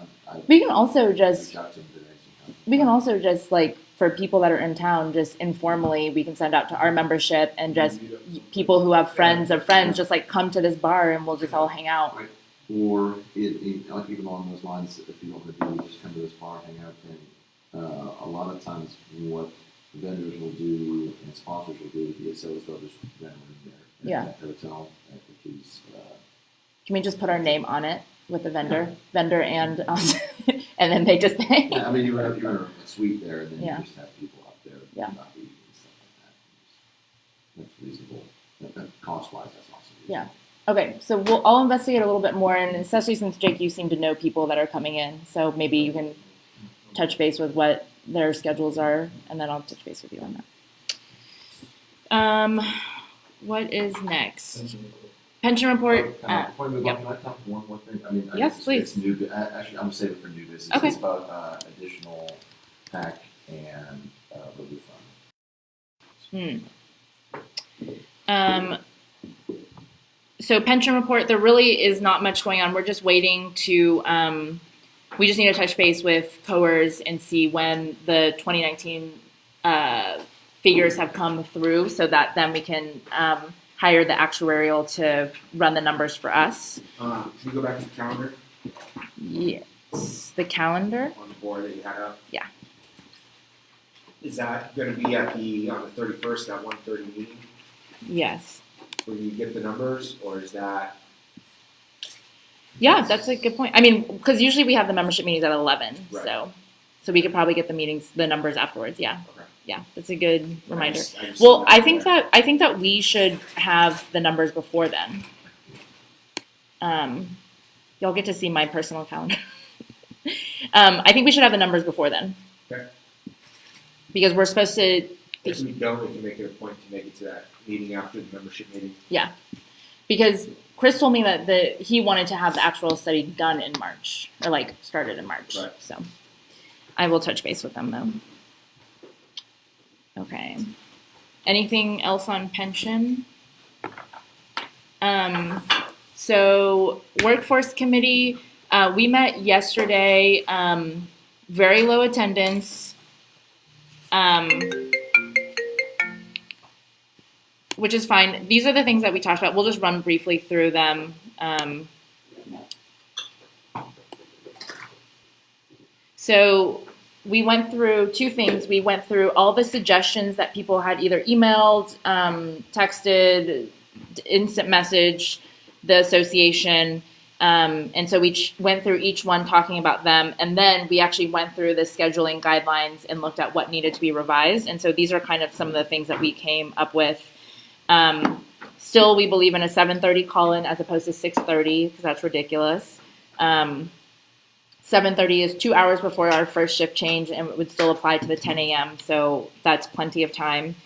We can also just, reach out to him today sometime. we can also just like, for people that are in town, just informally, we can send out to our membership and just people who have friends of friends, just like come to this bar and we'll just all hang out. Right. Or like even along those lines, if you want to do, just come to this bar, hang out, and a lot of times what vendors will do and sponsors will do with ESO is they'll just rent a room there. Yeah. At the hotel, which is, Can we just put our name on it with the vendor and us, and then they just pay? yeah, I mean, you're in a suite there, and then Yeah. you just have people up there. Yeah. Not eating and stuff like that. That's reasonable. Cost-wise, that's also reasonable. Yeah. Okay, so I'll investigate a little bit more, and especially since Jake, you seem to know people that are coming in, so maybe you can touch base with what their schedules are, and then I'll touch base with you on that. What is next? Pension report. Before we move Yep. on, can I talk one more thing? I mean, Yes, please. It's new. Actually, I'm gonna save it for new business. Okay. It's about additional PAC and relief fund. So pension report, there really is not much going on. We're just waiting to, we just need to touch base with COERS and see when the 2019 figures have come through so that then we can hire the actuarial to run the numbers for us. Can you go back to the calendar Yes, the calendar. on the board that you had up? Yeah. Is that going to be on the 31st, that 1:30 meeting, Yes. where you get the numbers, or is that? Yeah, that's a good point. I mean, because usually we have the membership meetings at 11, Right. so we could probably get the numbers afterwards. Yeah. Okay. Yeah, that's a good reminder. I just Well, saw I that think there. that we should have the numbers before then. Y'all get to see my personal calendar. I think we should have the numbers before then. Okay. Because we're supposed to, If we don't, we can make it a point to make it to that meeting after the membership meeting. because Chris told me that he wanted to have the actual study done in March, or like started in March. Right. So I will touch base with them though. Okay. Anything else on pension? So workforce committee, we met yesterday, very low attendance, which is fine. These are the things that we talked about. We'll just run briefly through them. So we went through two things. We went through all the suggestions that people had either emailed, texted, instant message, the association. And so we went through each one talking about them. And then we actually went through the scheduling guidelines and looked at what needed to be revised. And so these are kind of some of the things that we came up with. Still, we believe in a 7:30 call-in as opposed to 6:30 because that's ridiculous. 7:30 is 2 hours before our first shift change, and it would still apply to the 10 a.m., so that's plenty of time.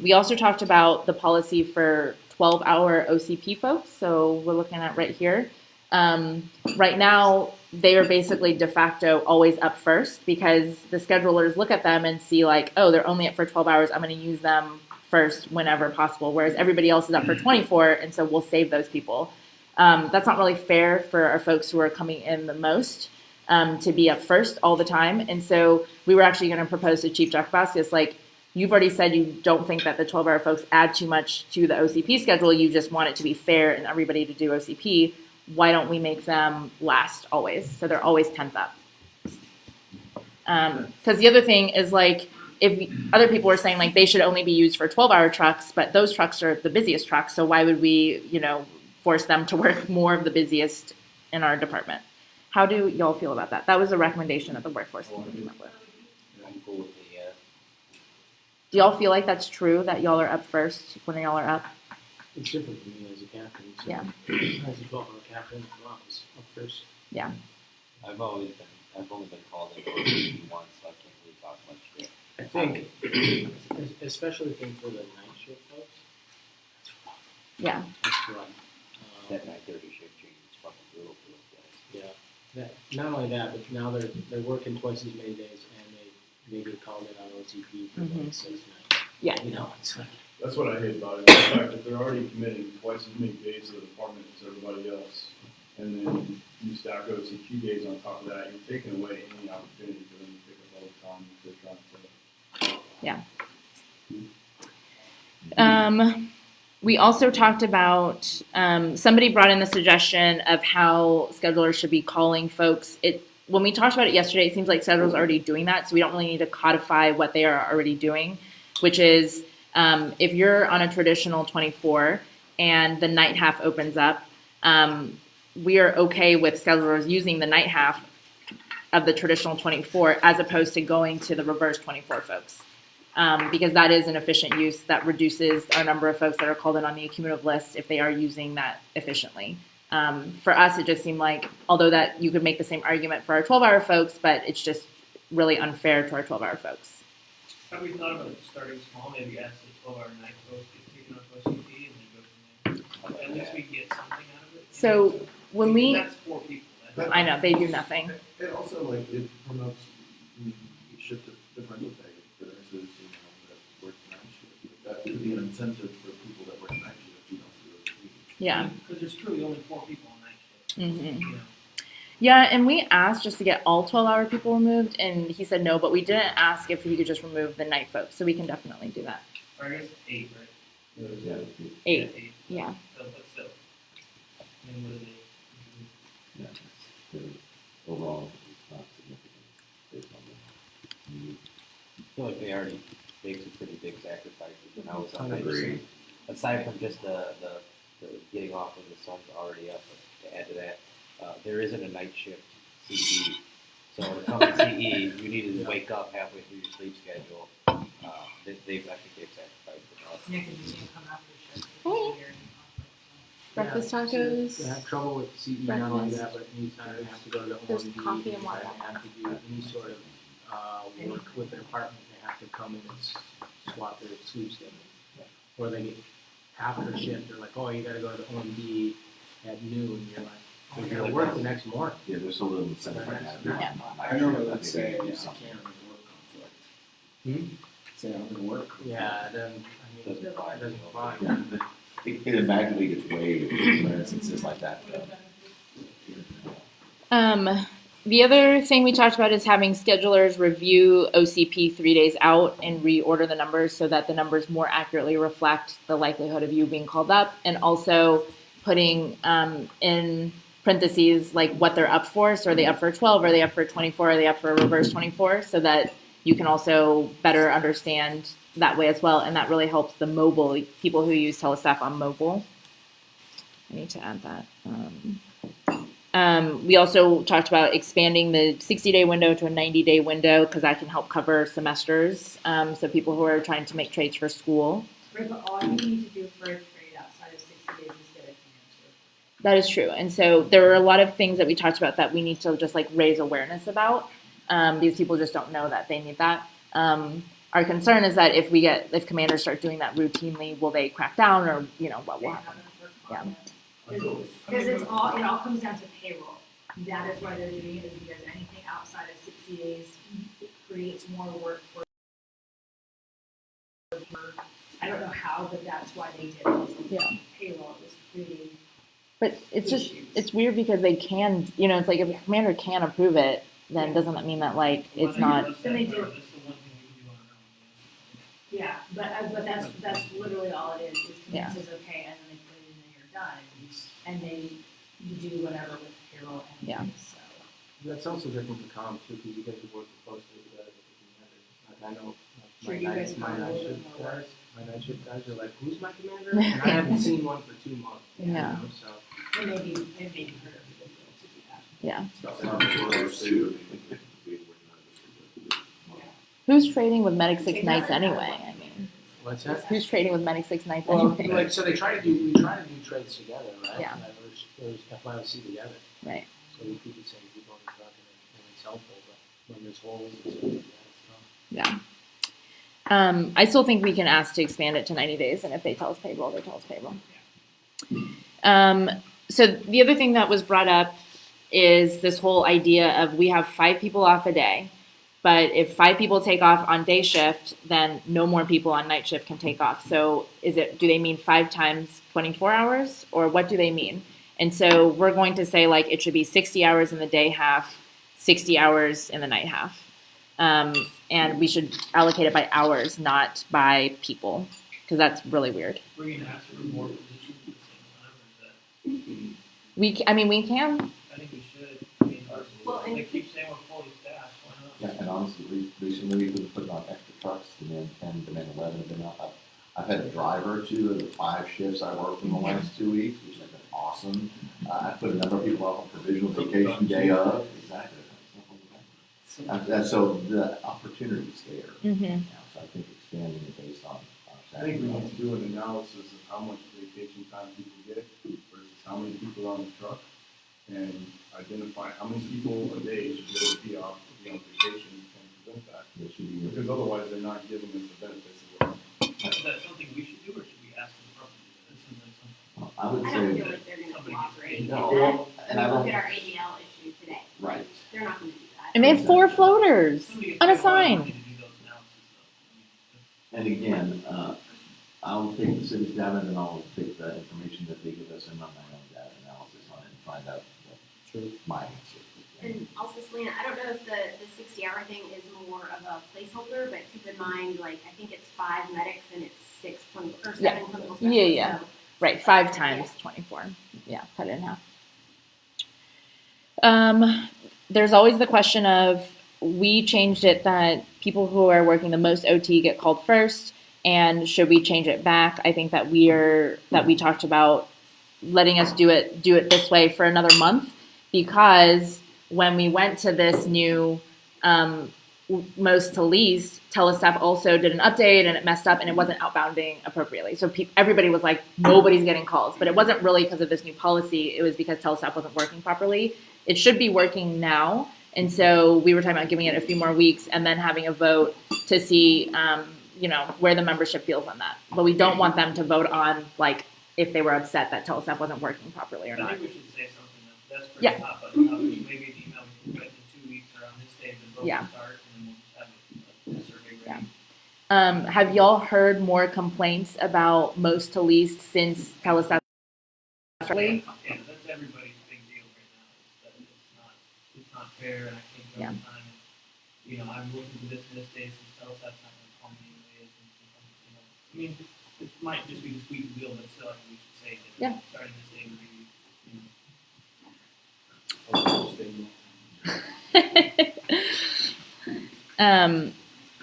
We also talked about the policy for 12-hour OCP folks, so we're looking at right here. Right now, they are basically de facto always up first because the schedulers look at them and see like, oh, they're only up for 12 hours, I'm going to use them first whenever possible, whereas everybody else is up for 24, and so we'll save those people. That's not really fair for our folks who are coming in the most to be up first all the time. And so we were actually going to propose to Chief Jakubowskis, like, you've already said you don't think that the 12-hour folks add too much to the OCP schedule. You just want it to be fair and everybody to do OCP. Why don't we make them last always? So they're always 10th up. Because the other thing is like, if other people were saying like they should only be used for 12-hour trucks, but those trucks are the busiest trucks. So why would we, force them to work more of the busiest in our department? How do y'all feel about that? That was a recommendation that the workforce committee came up with. I'm cool with the, Do y'all feel like that's true that y'all are up first when y'all are up? It's different for me as a captain. So Yeah. As a 12-hour captain, I'm up first. Yeah. I've only been called in once, so I can't really talk much shit. I think, especially for the night shift folks, Yeah. that's rough. That 9:30 shift change is fucking brutal for those guys. Yeah. Not only that, but now they're working twice as many days, and they get called in on OCP for Mhm. like 6 nights. Yeah. You know, it's like, That's what I hate about it, the fact that they're already committing twice as many days to the department as everybody else. And then you stack OCQ days on top of that, you're taking away any opportunity for them to pick up all the time if they're trying to. Yeah. We also talked about, somebody brought in the suggestion of how schedulers should be calling folks. When we talked about it yesterday, it seems like schedulers are already doing that, so we don't really need to codify what they are already doing, which is if you're on a traditional 24 and the night half opens up, we are okay with schedulers using the night half of the traditional 24 as opposed to going to the reverse 24 folks. Because that is an efficient use that reduces our number of folks that are called in on the accumulative list if they are using that efficiently. For us, it just seemed like, although that you could make the same argument for our 12-hour folks, but it's just really unfair to our 12-hour folks. Have we thought about starting small, maybe ask the 12-hour night folks, get taken off OCP, and then go from there? At least we get something out of it. So when we, That's 4 people. I know, they do nothing. And also, like, it promotes shift to differential pay for nurses, that work night shift. That could be an incentive for people that work night shift, you don't do those. Yeah. Because there's truly only 4 people on night shift. Mm-hmm. You know? Yeah, and we asked just to get all 12-hour people removed, and he said no, but we didn't ask if he could just remove the night folks, so we can definitely do that. Or I guess 8, right? Yeah. 8, yeah. So, but still. I mean, what are they? Yeah. Overall, it's not significant based on the need. I feel like they already make some pretty big sacrifices, and I was I agree. aside from just the getting off when the sun's already up. To add to that, there isn't a night shift CE. So to come to CE, you needed to wake up halfway through your sleep schedule. I think they've sacrificed enough. Nick and you can come after the show. Hey. Breakfast tacos. They have trouble with CE, not only that, but anytime they have to go to the There's OMB, coffee and water. they have to do any sort of work with their department, they have to come in and swap their sleep schedule. Or they get after shift, they're like, oh, you gotta go to the OMB at noon, you're like, so you're gonna work the next morning. Yeah, there's a little incentive right now. Yeah. I remember that saying, Yeah. you can't really work conflict. Say I'm gonna work. Yeah, then, I mean, it doesn't apply. It magically gets waived in instances like that. The other thing we talked about is having schedulers review OCP 3 days out and reorder the numbers so that the numbers more accurately reflect the likelihood of you being called up, and also putting in parentheses like what they're up for. So are they up for 12? Are they up for 24? Are they up for a reverse 24? So that you can also better understand that way as well, and that really helps the mobile people who use Telestaff on mobile. I need to add that. We also talked about expanding the 60-day window to a 90-day window because that can help cover semesters. So people who are trying to make trades for school. Right, but all you need to do for a trade outside of 60 days is get a command to. That is true, and so there are a lot of things that we talked about that we need to just like raise awareness about. These people just don't know that they need that. Our concern is that if commanders start doing that routinely, will they crack down, or what will happen? Yeah. Because it all comes down to payroll. That is why they're doing it, is because anything outside of 60 days creates more work for. I don't know how, but that's why they did it. Yeah. Payroll was creating. But it's just issues. it's weird because they can, it's like if a commander can approve it, then doesn't that mean that like it's not? Then they do it. That's the one thing we can do on our own. Yeah, but that's literally all it is. Yeah. Command says okay, and then they put it in and you're done, and they you do whatever with payroll anyway. Yeah. So. That's also different for comms too, because you guys work closely together with the commander. Like I know Sure, my you guys my probably night a little shift bit more guys, are like, who's my commander? And I haven't seen one for 2 months. Yeah. So It may be harder for them to do that. Yeah. Yeah. Who's trading with Medic 6 Nights anyway? I mean, what's that? who's trading with Medic 6 Nights Well, anyway? like so we try to do trades together, right? Yeah. Like, there's FYOC together. Right. So we keep the same people on the truck, and it's helpful. But when there's holes, it's Yeah. I still think we can ask to expand it to 90 days, and if they tell us payroll, they tell us payroll. So the other thing that was brought up is this whole idea of we have 5 people off a day. But if 5 people take off on day shift, then no more people on night shift can take off. So do they mean 5 times 24 hours, or what do they mean? And so we're going to say like it should be 60 hours in the day half, 60 hours in the night half. And we should allocate it by hours, not by people, because that's really weird. We're going to ask for more positions at the same time, or is that? We can. I think we should. I mean, Well, and they keep saying we're fully staffed. Why not? Yeah, and honestly, recently we've been putting on extra trucks, demand 10, demand 11 have been up. I've had a driver or two of the 5 shifts I worked in the last 2 weeks, which has been awesome. I put a number of people up on provisional vacation day of. Exactly. So the opportunity's there. Mm-hmm. So I think expanding it based on our I think we staffing. need to do an analysis of how much vacation time people get versus how many people are on the truck, and identify how many people a day should really be on vacation and present that. It should be- Because otherwise, they're not giving us the benefits of what. Is that something we should do, or should we ask the department to do? This seems like something. I would I say don't feel that, like they're gonna Somebody cooperate. gets with no, that. well, and I Look don't, at our ADL issue today. right. They're not gonna do that. And they have 4 floaters, Somebody gets paid a lot of money unassigned. to do those analyses, though. And again, I'll take the city's data and then I'll take the information that they give us and run my own data analysis on it and find out what my answer is. And also, Selena, I don't know if the 60-hour thing is more of a placeholder, but keep in mind, like, I think it's 5 medics and it's 6 clinical, or 7 Yeah. clinical specialists. Yeah. So, Right, 5 times 24. Yeah, cut it in half. There's always the question of, we changed it that people who are working the most OT get called first, and should we change it back? I think that we talked about letting us do it this way for another month, because when we went to this new most to least, Telestaff also did an update and it messed up and it wasn't outbounding appropriately. So everybody was like, nobody's getting calls, but it wasn't really because of this new policy. It was because Telestaff wasn't working properly. It should be working now. And so we were talking about giving it a few more weeks and then having a vote to see, where the membership feels on that. But we don't want them to vote on, like, if they were upset that Telestaff wasn't working properly or I not. think we should say something that's pretty Yeah. hot, but maybe an email we can put in 2 weeks or on this day, the vote Yeah. will start, and then we'll just have a survey ready. Yeah. Have y'all heard more complaints about most to least since Telestaff? Yeah, that's everybody's big deal right now, is that it's not fair, and I can't go Yeah. every time. And, I'm looking for this and this day since Telestaff's not gonna call me anyways, I mean, it might just be the squeaky wheel, but still, I think we should say that Yeah. starting this day, we're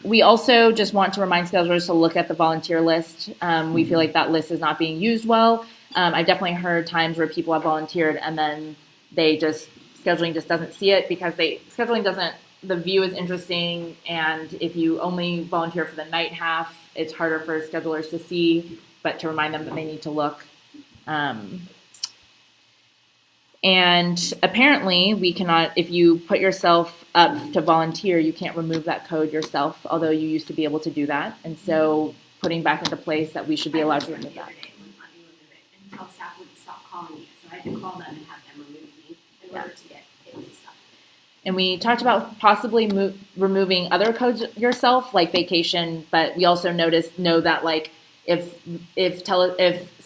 We also just want to remind schedulers to look at the volunteer list. We feel like that list is not being used well. I've definitely heard times where people have volunteered and then scheduling just doesn't see it because the view is interesting, and if you only volunteer for the night half, it's harder for schedulers to see, but to remind them that they need to look. And apparently we cannot, if you put yourself up to volunteer, you can't remove that code yourself, although you used to be able to do that. And so putting back into place that we should be allowed to remove that. And Telestaff wouldn't stop calling me, so I had to call them and have them remove me in order to get into stuff. And we talked about possibly removing other codes yourself, like vacation, but we also know that like if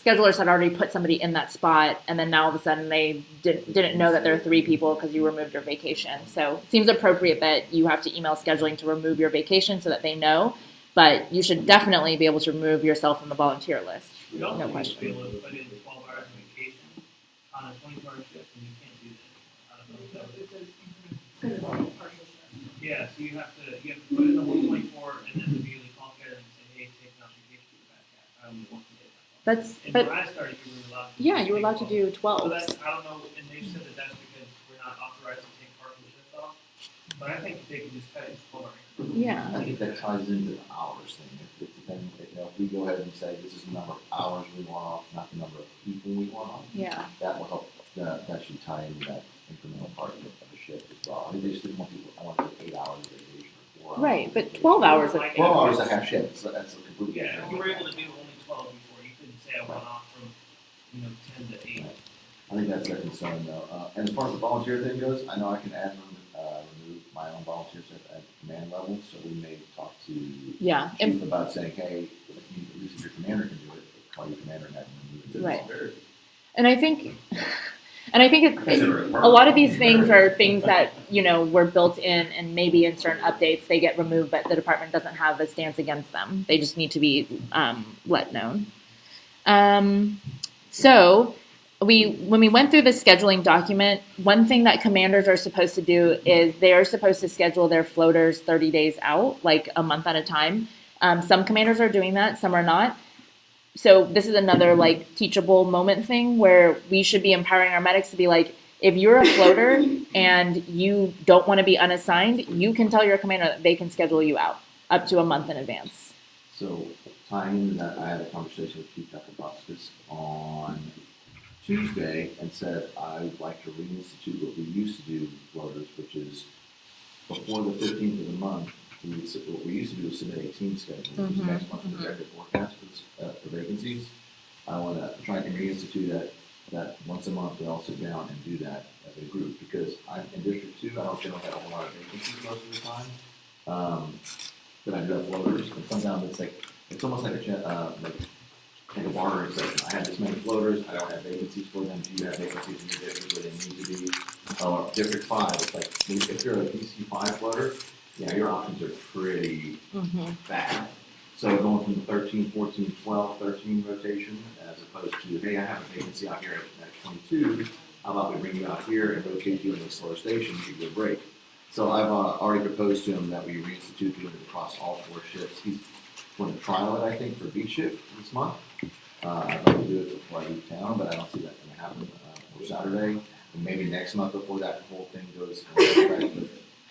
schedulers had already put somebody in that spot, and then now all of a sudden they didn't know that there are 3 people because you removed your vacation. So it seems appropriate that you have to email scheduling to remove your vacation so that they know, but you should definitely be able to remove yourself from the volunteer list. We also No need question. to be able to put in 12 hours of vacation on a 24-hour shift, and you can't do that. I don't know if that was- Because it's only partial shift. Yeah, so you have to put in the whole 24 and then immediately call care and say, hey, take an vacation for the back half. I only want to get that. And when I started, you were allowed to. Yeah, you were allowed to do 12. So that's, I don't know, and they've said that that's because we're not authorized to take partial shifts off. But I think they can just cut it forward. Yeah. I think that ties into the hours thing. If we go ahead and say this is the number of hours we want off, not the number of people we want off, Yeah. that will help. That should tie into that incremental part of the shift as well. I mean, they just didn't want people. I want to take 8 hours of vacation or 4 hours. Right, but 12 hours. 12 hours a half shift. So that's a completely. Yeah, if different you were thing. able to do only 12 before, you couldn't say I went off from, 10 to 8. I think that's their concern though. And as far as the volunteer thing goes, I know I can remove my own volunteers at the command level, so we may talk to Yeah. chief about saying, hey, at least if your commander can do it, call your commander and have him remove it. Right. And I think a lot of these things are things that, were built in, and maybe in certain updates they get removed, but the department doesn't have a stance against them. They just need to be let known. So when we went through the scheduling document, one thing that commanders are supposed to do is they are supposed to schedule their floaters 30 days out, like a month at a time. Some commanders are doing that, some are not. So this is another like teachable moment thing where we should be empowering our medics to be like, if you're a floater and you don't want to be unassigned, you can tell your commander that they can schedule you out up to a month in advance. So tying into that, I had a conversation with Chief Dr. on Tuesday and said I would like to reinstitute what we used to do with floaters, which is before the 15th of the month, what we used to do is submit a team schedule, which is next month's projected forecast for vacancies. I want to try and reinstitute that once a month we all sit down and do that as a group, because I'm in District 2, I don't generally have a whole lot of vacancies most of the time. But I do have floaters, and sometimes it's almost like a bartering session. I have this many floaters, I don't have vacancies for them. Do you have vacancies in your district where they need to be? Or District 5, it's like, if you're a DC 5 floater, yeah, your options are pretty bad. So going from the 13, 14, 12, 13 rotation, as opposed to, hey, I have a vacancy out here at 22, how about we bring you out here and locate you in the slower station, give you a break. So I've already proposed to him that we reinstitute doing it across all 4 shifts. He's going to trial it, I think, for B shift this month. I'd like to do it before I leave town, but I don't see that going to happen for Saturday. And maybe next month before that whole thing goes into effect.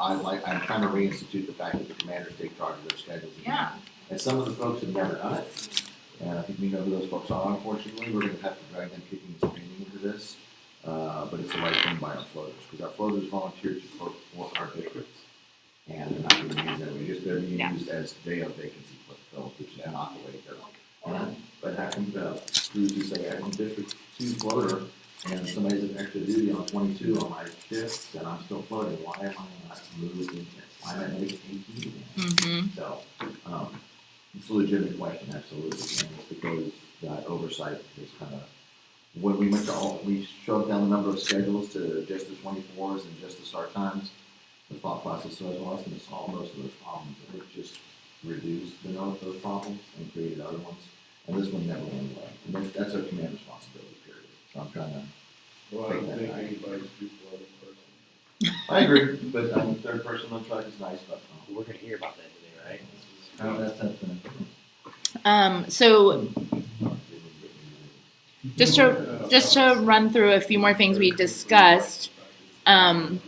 I'm trying to reinstitute the fact that the commanders take charge of their schedules. Yeah. And some of the folks have never done it. And I think we know who those folks are, unfortunately. We're going to have to drag them kicking and screaming into this. But it's the right thing by our floaters, because our floaters volunteer to work for our districts. And they're not being used that way. They're being used as day of vacancy fulfilled, which is not the way it goes. But having the crews who say, I'm District 2 floater, and somebody's an extra duty on 22 on my shift, and I'm still floating, why am I not moved in? Why am I making 18? So, it's a legitimate question, absolutely. And it's because that oversight is kind of, when we we shoved down the number of schedules to just the 24s and just the start times, the thought process was, well, it's going to solve most of those problems. It just reduced the number of those problems and created other ones. And this one never went away. And that's our command responsibility, period. So I'm trying to take that back. I agree, but third person on track is nice, but we're going to hear about that today, right? How that's happening. So just to run through a few more things we discussed, they're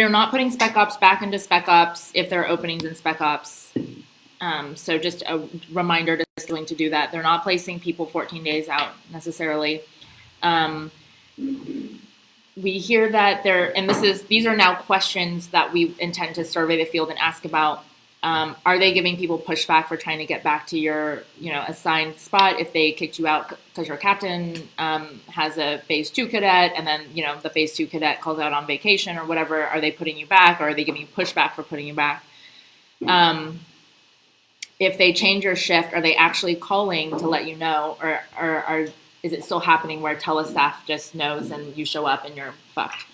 not putting Spec Ops back into Spec Ops if there are openings in Spec Ops. So just a reminder to scheduling to do that. They're not placing people 14 days out necessarily. We hear that these are now questions that we intend to survey the field and ask about. Are they giving people pushback for trying to get back to your, assigned spot if they kicked you out because your captain has a Phase 2 cadet and then, the Phase 2 cadet calls out on vacation or whatever? Are they putting you back, or are they giving you pushback for putting you back? If they change your shift, are they actually calling to let you know, or is it still happening where telestaff just knows and you show up and you're fucked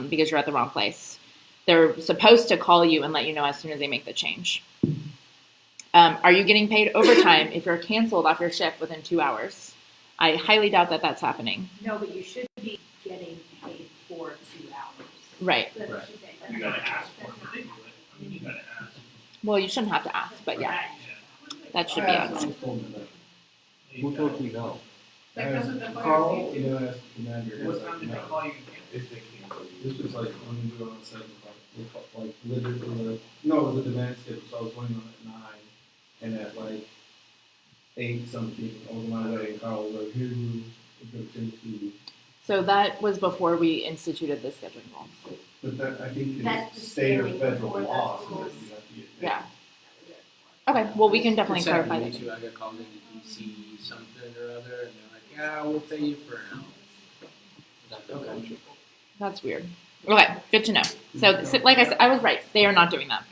because you're at the wrong place? They're supposed to call you and let you know as soon as they make the change. Are you getting paid overtime if you're canceled off your shift within 2 hours? I highly doubt that that's happening. No, but you should be getting paid for 2 hours. Right. That's what she's saying. You gotta ask for it. You gotta ask. Well, you shouldn't have to ask, but yeah, that should be us. Who told you no? That doesn't Carl, you know, as commander. What time did they call you? If they can. This was like when we were on the 7 o'clock, like literally, no, it was a demand schedule, so I was going on at 9, and at like 8 something, I was on my way, and Carl was like, "Who is So that was before we instituted the scheduling rules. But that, I think, That's is the state or scaling federal before law, that's so that rules. you have to get paid. Yeah. Okay, well, we can definitely It's happened clarify to that. me too. I got called into DC something or other, and they're like, "Yeah, we'll pay you for an hour." That's weird. Okay, good to know. So, like I said, I was right. They are not doing that.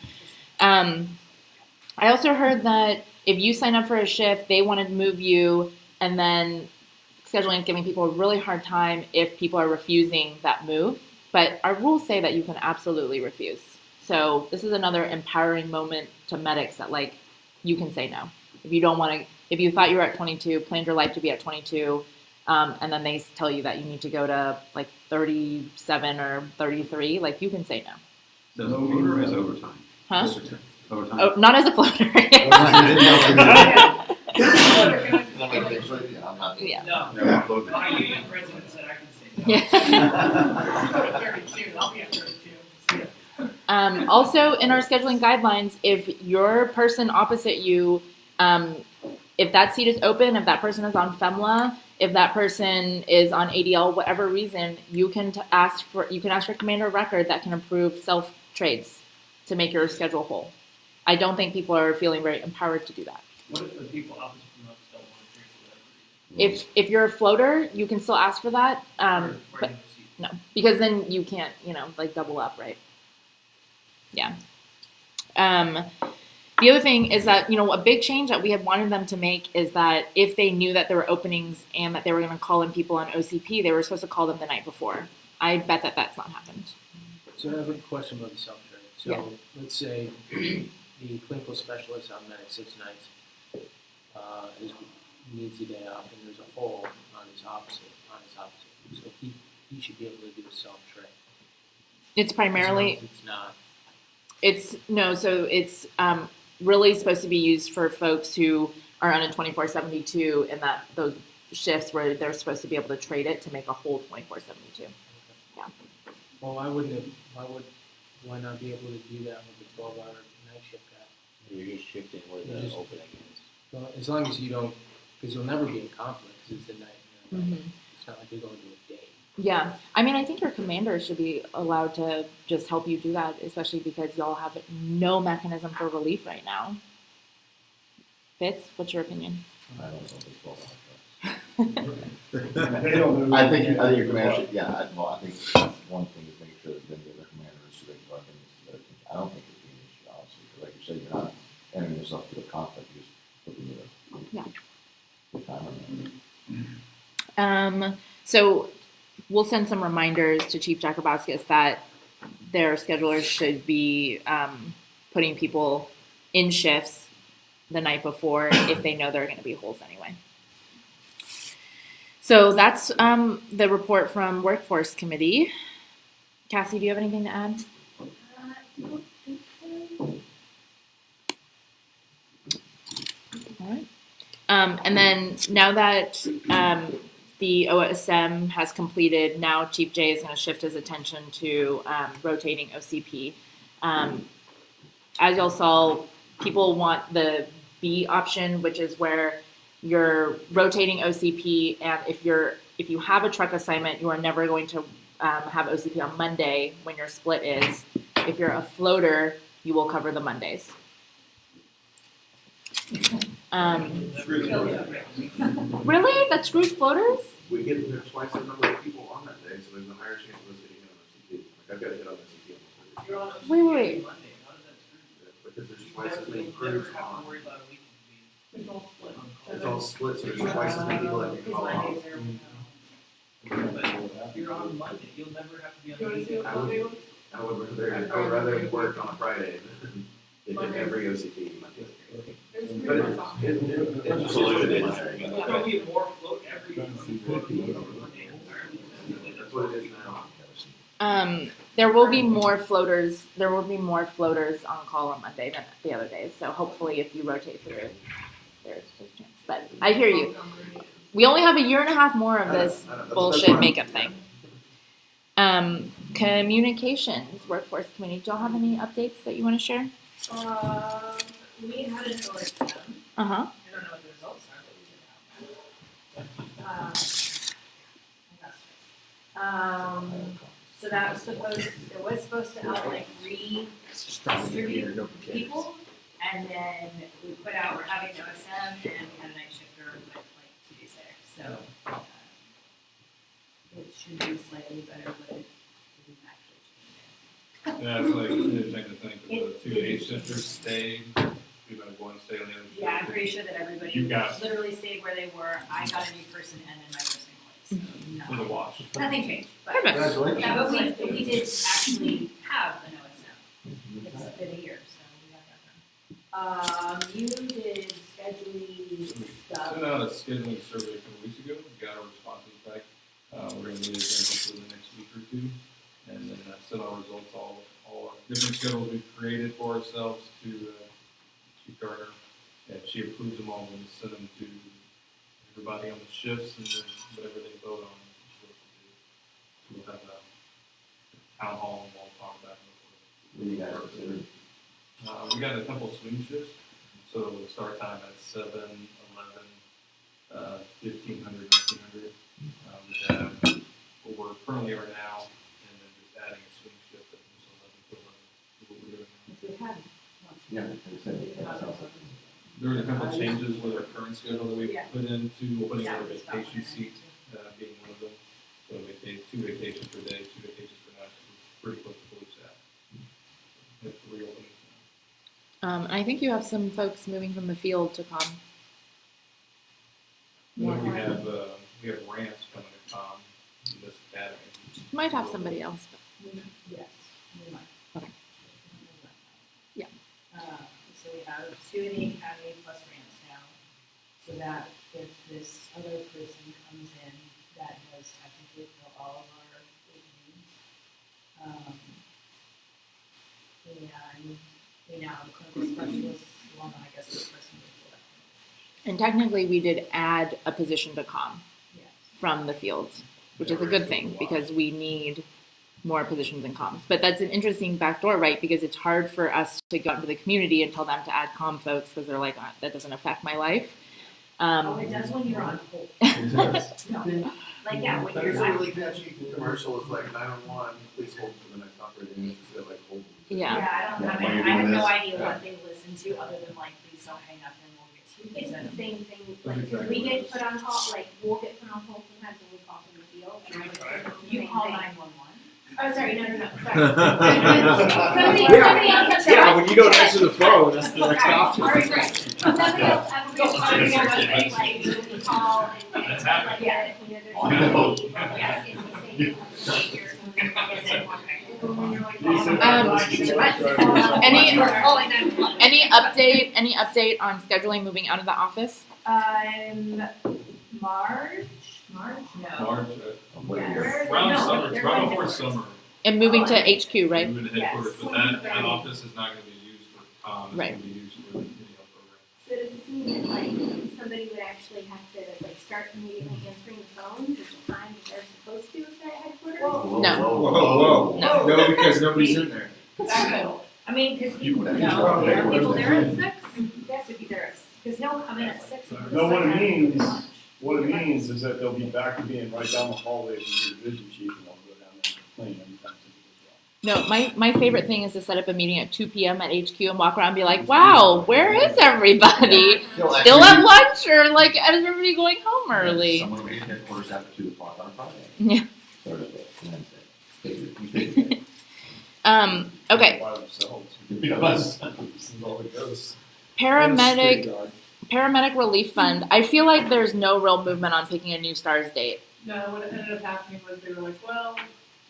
I also heard that if you sign up for a shift, they want to move you, and then scheduling is giving people a really hard time if people are refusing that move. But our rules say that you can absolutely refuse. So this is another empowering moment to medics that like you can say no. If you don't want to, if you thought you were at 22, planned your life to be at 22, and then they tell you that you need to go to like 37 or 33, like you can say no. So the floater is overtime. Huh? Overtime. Oh, not as a floater. Yeah. No, my union president said I can say no. Yeah. 32, I'll be at 32. Also, in our scheduling guidelines, if your person opposite you, if that seat is open, if that person is on FEMLA, if that person is on ADL, whatever reason, you can ask for commander of record that can approve self trades to make your schedule whole. I don't think people are feeling very empowered to do that. What if the people opposite from us don't want to trade for whatever reason? If you're a floater, you can still ask for that, but no, because then you can't, like double up, right? Yeah. The other thing is that, a big change that we had wanted them to make is that if they knew that there were openings and that they were going to call in people on OCP, they were supposed to call them the night before. I bet that that's not happened. So I have a question about the self-trade. So let's say the clinical specialist on medic 6 nights needs a day off and there's a hole on his opposite. So he should be able to do a self-trade. It's primarily... It's not. So it's really supposed to be used for folks who are on a 24/72 and that those shifts where they're supposed to be able to trade it to make a whole 24/72. Yeah. Well, why not be able to do that with the 12-hour night shift guy? You're just shifting where the opening is. Well, as long as you don't, because you'll never be in conflict because it's the night. Mm-hmm. It's not like you're going to a day. Yeah, I mean, I think your commander should be allowed to just help you do that, especially because y'all have no mechanism for relief right now. Fitz, what's your opinion? I don't know if it's 12 hours. I think your commander should, I think one thing is make sure that the other commanders so they can run things. I don't think it'd be an issue, honestly, because like you said, you're not entering yourself to a conflict, you're just looking at the time on that. So we'll send some reminders to Chief Jakubowskis that their schedulers should be putting people in shifts the night before if they know there are going to be holes anyway. So that's the report from Workforce Committee. Cassie, do you have anything to add? Don't think so. All right. And then now that the OSM has completed, now Chief Jay is going to shift his attention to rotating OCP. As y'all saw, people want the B option, which is where you're rotating OCP, and if you have a truck assignment, you are never going to have OCP on Monday when your split is. If you're a floater, you will cover the Mondays. Really? That screws floaters? We get there twice the number of people on that day, so there's a higher chance of us getting on OCP. Like I've got to hit on OCP on the 30th. Wait. Because there's twice as many crews on. It's all split. It's all split, so there's twice as many people that can call off. If you're on Monday, you'll never have to be on You want to see the what Monday was? I would rather work on a Friday than hit every OCP. There's But 3 months off. it's There'll be more float every Monday. That's what it is now. There will be more floaters. There will be more floaters on call on Monday than the other days. So hopefully, if you rotate through, there's a chance. But I hear you. We only have a year and a half more of this bullshit makeup thing. Communications, Workforce Committee. Do y'all have any updates that you want to share? We had an OSM. Uh huh. I don't know what the results are, but we did have that. So that was supposed to outline redistribute people, and then we put out, we're having OSM, and we had a night shifter with like 2 days there, so it should be slightly better, but it didn't actually Yeah, it's like, you're trying to think of the 2 day shifters stayed, you're gonna go and stay on the other shift. Yeah, I'm pretty sure that everybody You got- literally stayed where they were. I got a new person and then my person place. For the wash. Nothing changed. But, Congratulations. yeah, but we did actually have a no snow. It's been a year, so we got that done. You did scheduling stuff. Sent out a scheduling survey a couple weeks ago, we got our responses back. We're gonna meet again hopefully the next week or two, and then send our results, all our different schedules we've created for ourselves to Garner. And she approves them all, and send them to everybody on the shifts, and then whatever they vote on, is what we'll do. So we'll have a town hall, and we'll talk about it. What do you got considered? We got a couple swing shifts, so the start time at 7, 11, 1500, 1900. We have what we're currently are now, and then just adding a swing shift at 11 to 11. What we're doing now. If we had Yeah, like I said, There were a couple of changes with our current schedule that we Yeah. put into opening Yeah, our we stopped vacation that. seat, being one of them. So we 2 vacations per day, 2 vacations per night, we're pretty close to fully staffed. We have 3 openings now. I think you have some folks moving from the field to come. And then we have ramps coming to com in this academy. Might have somebody else. Yes, we might. Okay. Yeah. So we have 2 in the academy plus ramps now, so that if this other person comes in, that does technically fill all of our openings. And we now have a clinical specialist, well, I guess this person would fill that. And technically, we did add a position to com Yes. from the fields, which is a good thing because we need more positions in comms. But that's an interesting backdoor, right? Because it's hard for us to go out into the community and tell them to add comm folks because they're like, that doesn't affect my life. It does when you're on hold. No, like, yeah, when That you're is a on. really catchy commercial, it's like 911, please hold for the next operating, and it's just like hold. Yeah. I don't have While any, you're I have doing no this. idea what they listen to other than like, please don't hang up and we'll get to you. It's the same thing, That's like, exactly we what it get is. put on hold, like, we'll get put on hold sometimes when we call from the field. And it's the You same call thing. 911. Oh, sorry, no, sorry. Somebody else. Yeah, when you don't answer the phone, that's the next option. Alright, right. Somebody else, I'm going to like, we call and, That's like, happening. yeah, you know, there's Oh, no. somebody, yeah, it's the same thing. Any update on scheduling moving out of the office? March? No. March, Where- around no, summer, they're right going before to- summer. And moving to HQ, right? Moving to headquarters, but that office is not gonna be used for it's Right. gonna be used for the video program. So does this mean that like somebody would actually have to like start immediately answering the phones at the time that they're supposed to at headquarters? Whoa, No. whoa, Whoa, whoa. No. No, because nobody's in there. I mean, cause You would have- no, there are people there at 6, they have to be there cause he'll come in at 6. and No, what it decide means- lunch. What it means is that they'll be back to being right down the hallway from your division chief, and they'll go down there and complain anytime as well. No, my favorite thing is to set up a meeting at 2 p.m. at HQ and walk around and be like, wow, where is everybody? Still at lunch or like, is everybody going home early? Someone will be at headquarters after 2 o'clock on a Friday. Yeah. Thursday, Wednesday. Okay. By themselves. Yes. This is all it goes. Paramedic relief fund. I feel like there's no real movement on picking a new STARS date. No, what ended up happening was they were like, well,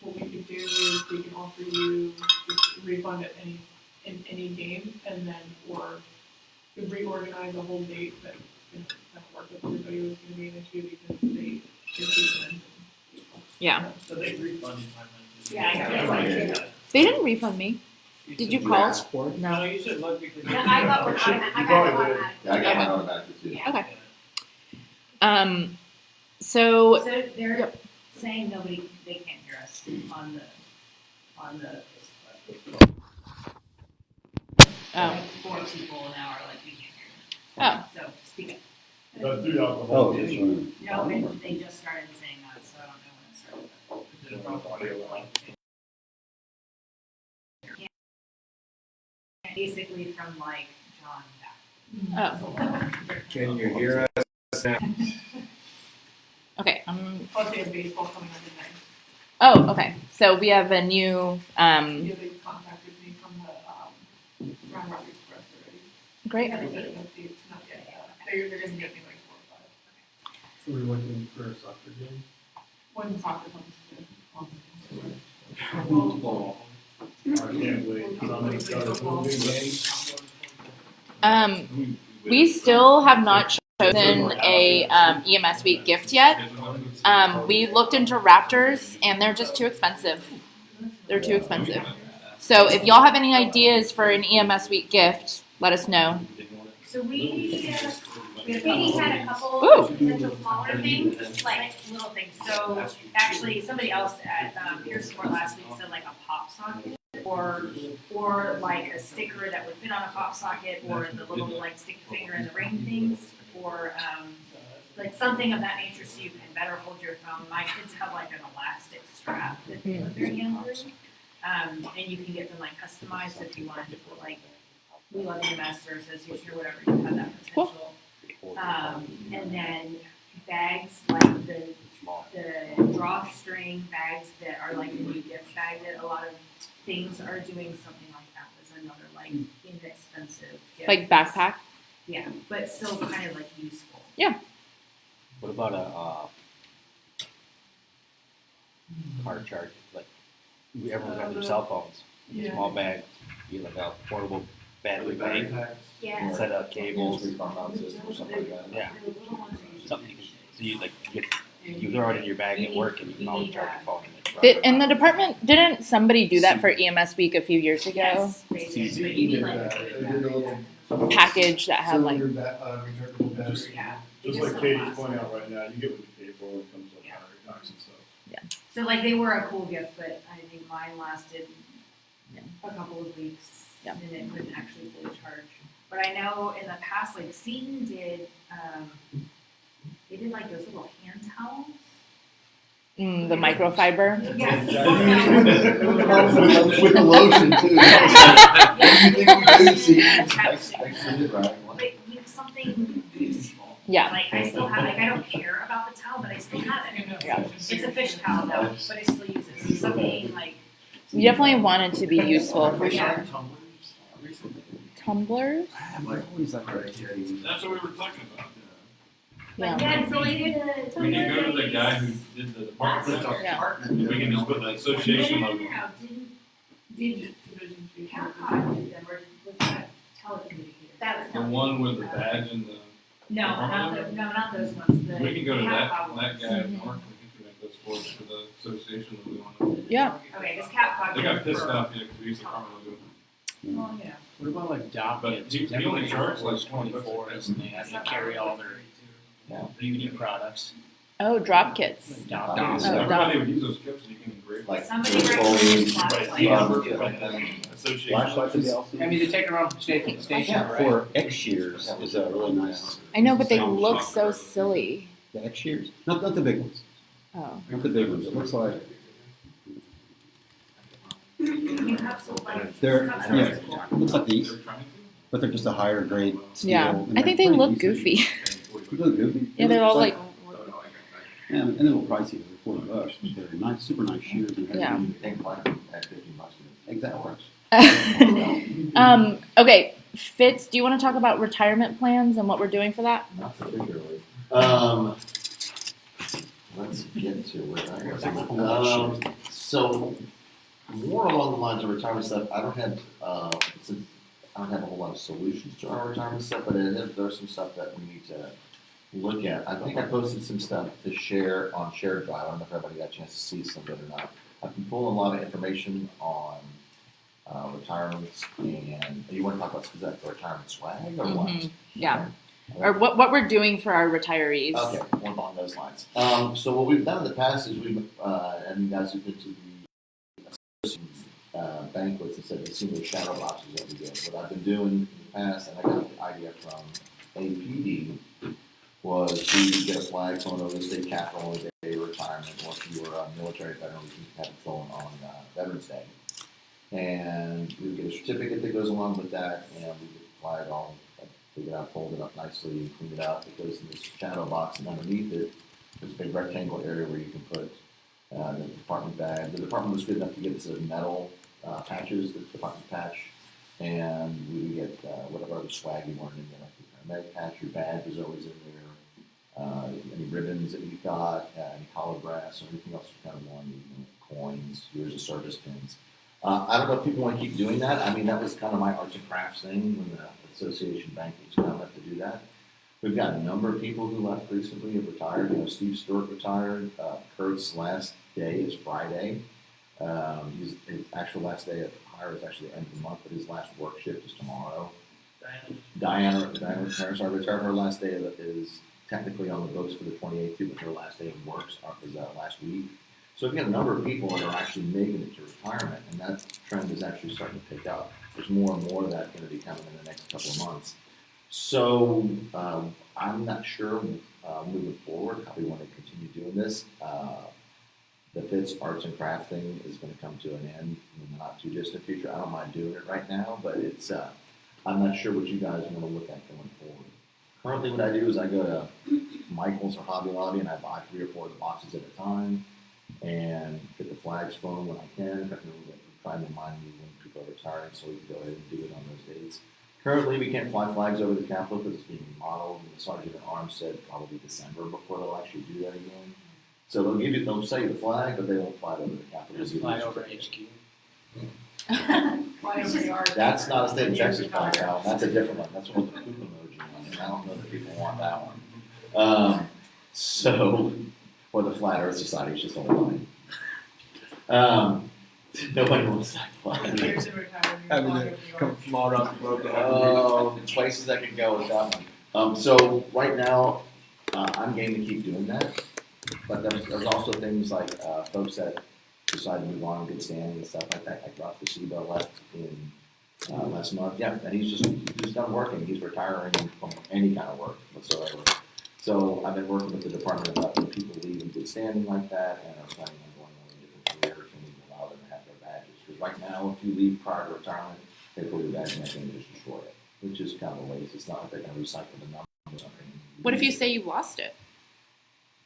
what we could do is we can offer you just a refund at any game, and then, or we could reorganize a whole date that kind of work with everybody was gonna be an issue because they did Yeah. So they refunded my money. Yeah, I got it. Yeah. They didn't refund me. Did you call? No, you should look because. No, I got one You probably did. Yeah, I got mine automatically too. Okay. So So they're Yep. saying they can't hear us on the Facebook. Oh. Like 4 people an hour, like we can't hear them. So speak up. But through alcohol. Oh, yes, sure. No, they just started saying that, so I don't know when it started. Is it a problem? Basically from like John back. Oh. Can you hear us now? Okay. Plus they have baseball coming up tonight. Oh, okay. So we have a new You have a contact Great. It's not yet. They're just making like 4 or 5. So we're looking for a soccer game. When soccer comes to. Football. I can't wait. We still have not chosen a EMS week gift yet. We looked into Raptors, and they're just too expensive. They're too expensive. So if y'all have any ideas for an EMS week gift, let us know. So we had a couple Ooh. potential smaller things, like little things. So actually, somebody else at Peer Support last week said like a pop socket, or like a sticker that would fit on a pop socket, or the little like stick your finger in the ring things, or like something of that nature, so you can better hold your phone. My kids have like an elastic strap that they put their hand through, and you can get them like customized if you want to put like. We love EMS or association or whatever, you have that potential. And then bags, like the drawstring bags that are like the new gift bag that a lot of things are doing something like that as another like inexpensive gift. Like backpack? Yeah, but still kind of like useful. Yeah. What about a car charger? Like everyone's got their cell phones. Yeah. Small bag, be like a portable battery bank. Yeah. Set up cables. Or something like that. Yeah. Something you can, so you like you throw it in your bag at work and you can always charge your phone in it. In the department, didn't somebody do that for EMS week a few years ago? Yes, they did, but you need like. Package that had like. Rechargeable battery. Yeah. Just like Katie's pointing out right now, you get what you pay for when it comes to battery packs and stuff. So like they were a cool gift, but I think mine lasted a couple of weeks Yeah. and it couldn't actually fully charge. But I know in the past, like Seton did, they did like those little hand towels. The microfiber. Yes. With the lotion too. Like something useful. Yeah. Like I still have, like I don't care about the towel, but I still have it. Yeah. It's a fish towel though, but I still use it. So something like. You definitely want it to be useful for sure. Tumblers? That's what we were talking about. Yeah. Yeah, so like We can go to the guy who did the department. Yeah. We can just put the association logo. Did Capcom did them, or was that telecommunicator? That was The one with the badge and the. No, not those ones. The We can go to that Capcom guy ones. at Mark, we can make those for the association that we want to. Yeah. Okay, because Capcom. They got pissed off, yeah, because we used to probably do it. Well, yeah. What about like dock But kits? he only charged like 24s and they have to carry all their beauty products. Oh, drop kits. Dock Oh, kits. Everybody would use those kits, you can engrave. Like Somebody phone, recommended Association. Flashlights would be also. I mean, they take around from station to station, Yeah, right? for X shears is a really nice. I know, but they look so silly. The X shears, not the big ones, Oh. not the big ones. It looks like they're looks like these, but they're just a higher grade steel. Yeah. and I think they're they pretty look decent. goofy. They look goofy. Yeah, they're all like. Yeah, and they're a little pricey. They're $40, but they're nice, super nice shears. And Yeah. Exactly. Okay, Fitz, do you want to talk about retirement plans and what we're doing for that? Not particularly. Let's get to where so more along the lines of retirement stuff. I don't have a whole lot of solutions to our retirement stuff, but there's some stuff that we need to look at. I think I posted some stuff to share on Shared Drive. I don't know if everybody got a chance to see some of it or not. I've been pulling a lot of information on retirements, and you want to talk about specific retirement swag or what? Yeah. Or what we're doing for our retirees. Okay, more along those lines. So what we've done in the past is we've, and you guys have been to the banquets and said, you've seen those shadow boxes that we did. What I've been doing in the past, and I got the idea from APD, was we get a flag flown over the state capitol on the day of retirement, or if you were a military veteran, we can have it flown on Veterans Day. And we would get a certificate that goes along with that, and we would fly it all, take it out, fold it up nicely, clean it up. It goes in this shadow box, and underneath it, there's a big rectangle area where you can put the department bag. The department was good enough to get us metal patches, the department patch and we get whatever other swag you want in there. Like your med patch, your badge is always in there. Any ribbons that you've got, any collar brass, or anything else you kind of want, coins, years of service pins. I don't know if people want to keep doing that. I mean, that was kind of my arts and crafts thing when the Association Bank was kind of left to do that. We've got a number of people who left recently have retired. Steve Stewart retired. Kurt's last day is Friday. His actual last day of hire is actually the end of the month, but his last work shift is tomorrow. Diana Harris, retired. Her last day is technically on the books for the 28th too, but her last day of work is last week. So we've got a number of people that are actually making it to retirement, and that trend is actually starting to pick up. There's more and more of that going to be coming in the next couple of months. So I'm not sure moving forward how we want to continue doing this. The Fitz Arts and Craft thing is going to come to an end in the not too distant future. I don't mind doing it right now, but it's I'm not sure what you guys want to look at going forward. Currently, what I do is I go to Michael's or Hobby Lobby and I buy 3 or 4 of the boxes at a time and get the flags flown when I can. Try to remind me when people are retiring so we can go ahead and do it on those dates. Currently, we can't fly flags over the Capitol because it's being remodeled, and the Sergeant at Arms said probably December before they'll actually do that again. So they'll say the flag, but they won't fly it over the Capitol. Just fly over HQ. Fly over the arch. That's not a state of Texas flag, Al. That's a different one. That's one with the poop emoji on it. I don't know that people want that one. Or the Flat Earth Society is just a line. Nobody wants that flag. Years of retirement. Having to come from all around the globe to have The places I could go with that one. So right now, I'm game to keep doing that. But there's also things like folks that decide to move on in good standing and stuff like that. Like Ralph Casebo left in last month. Yeah, and he's done working. He's retiring from any kind of work whatsoever. So I've been working with the department about when people leave in good standing like that and are planning on going on different careers and we allow them to have their badges. Because right now, if you leave prior to retirement, they put your badge in that thing and just destroy it, which is kind of a waste. It's not like they're going to recycle the numbers or something. What if you say you lost it?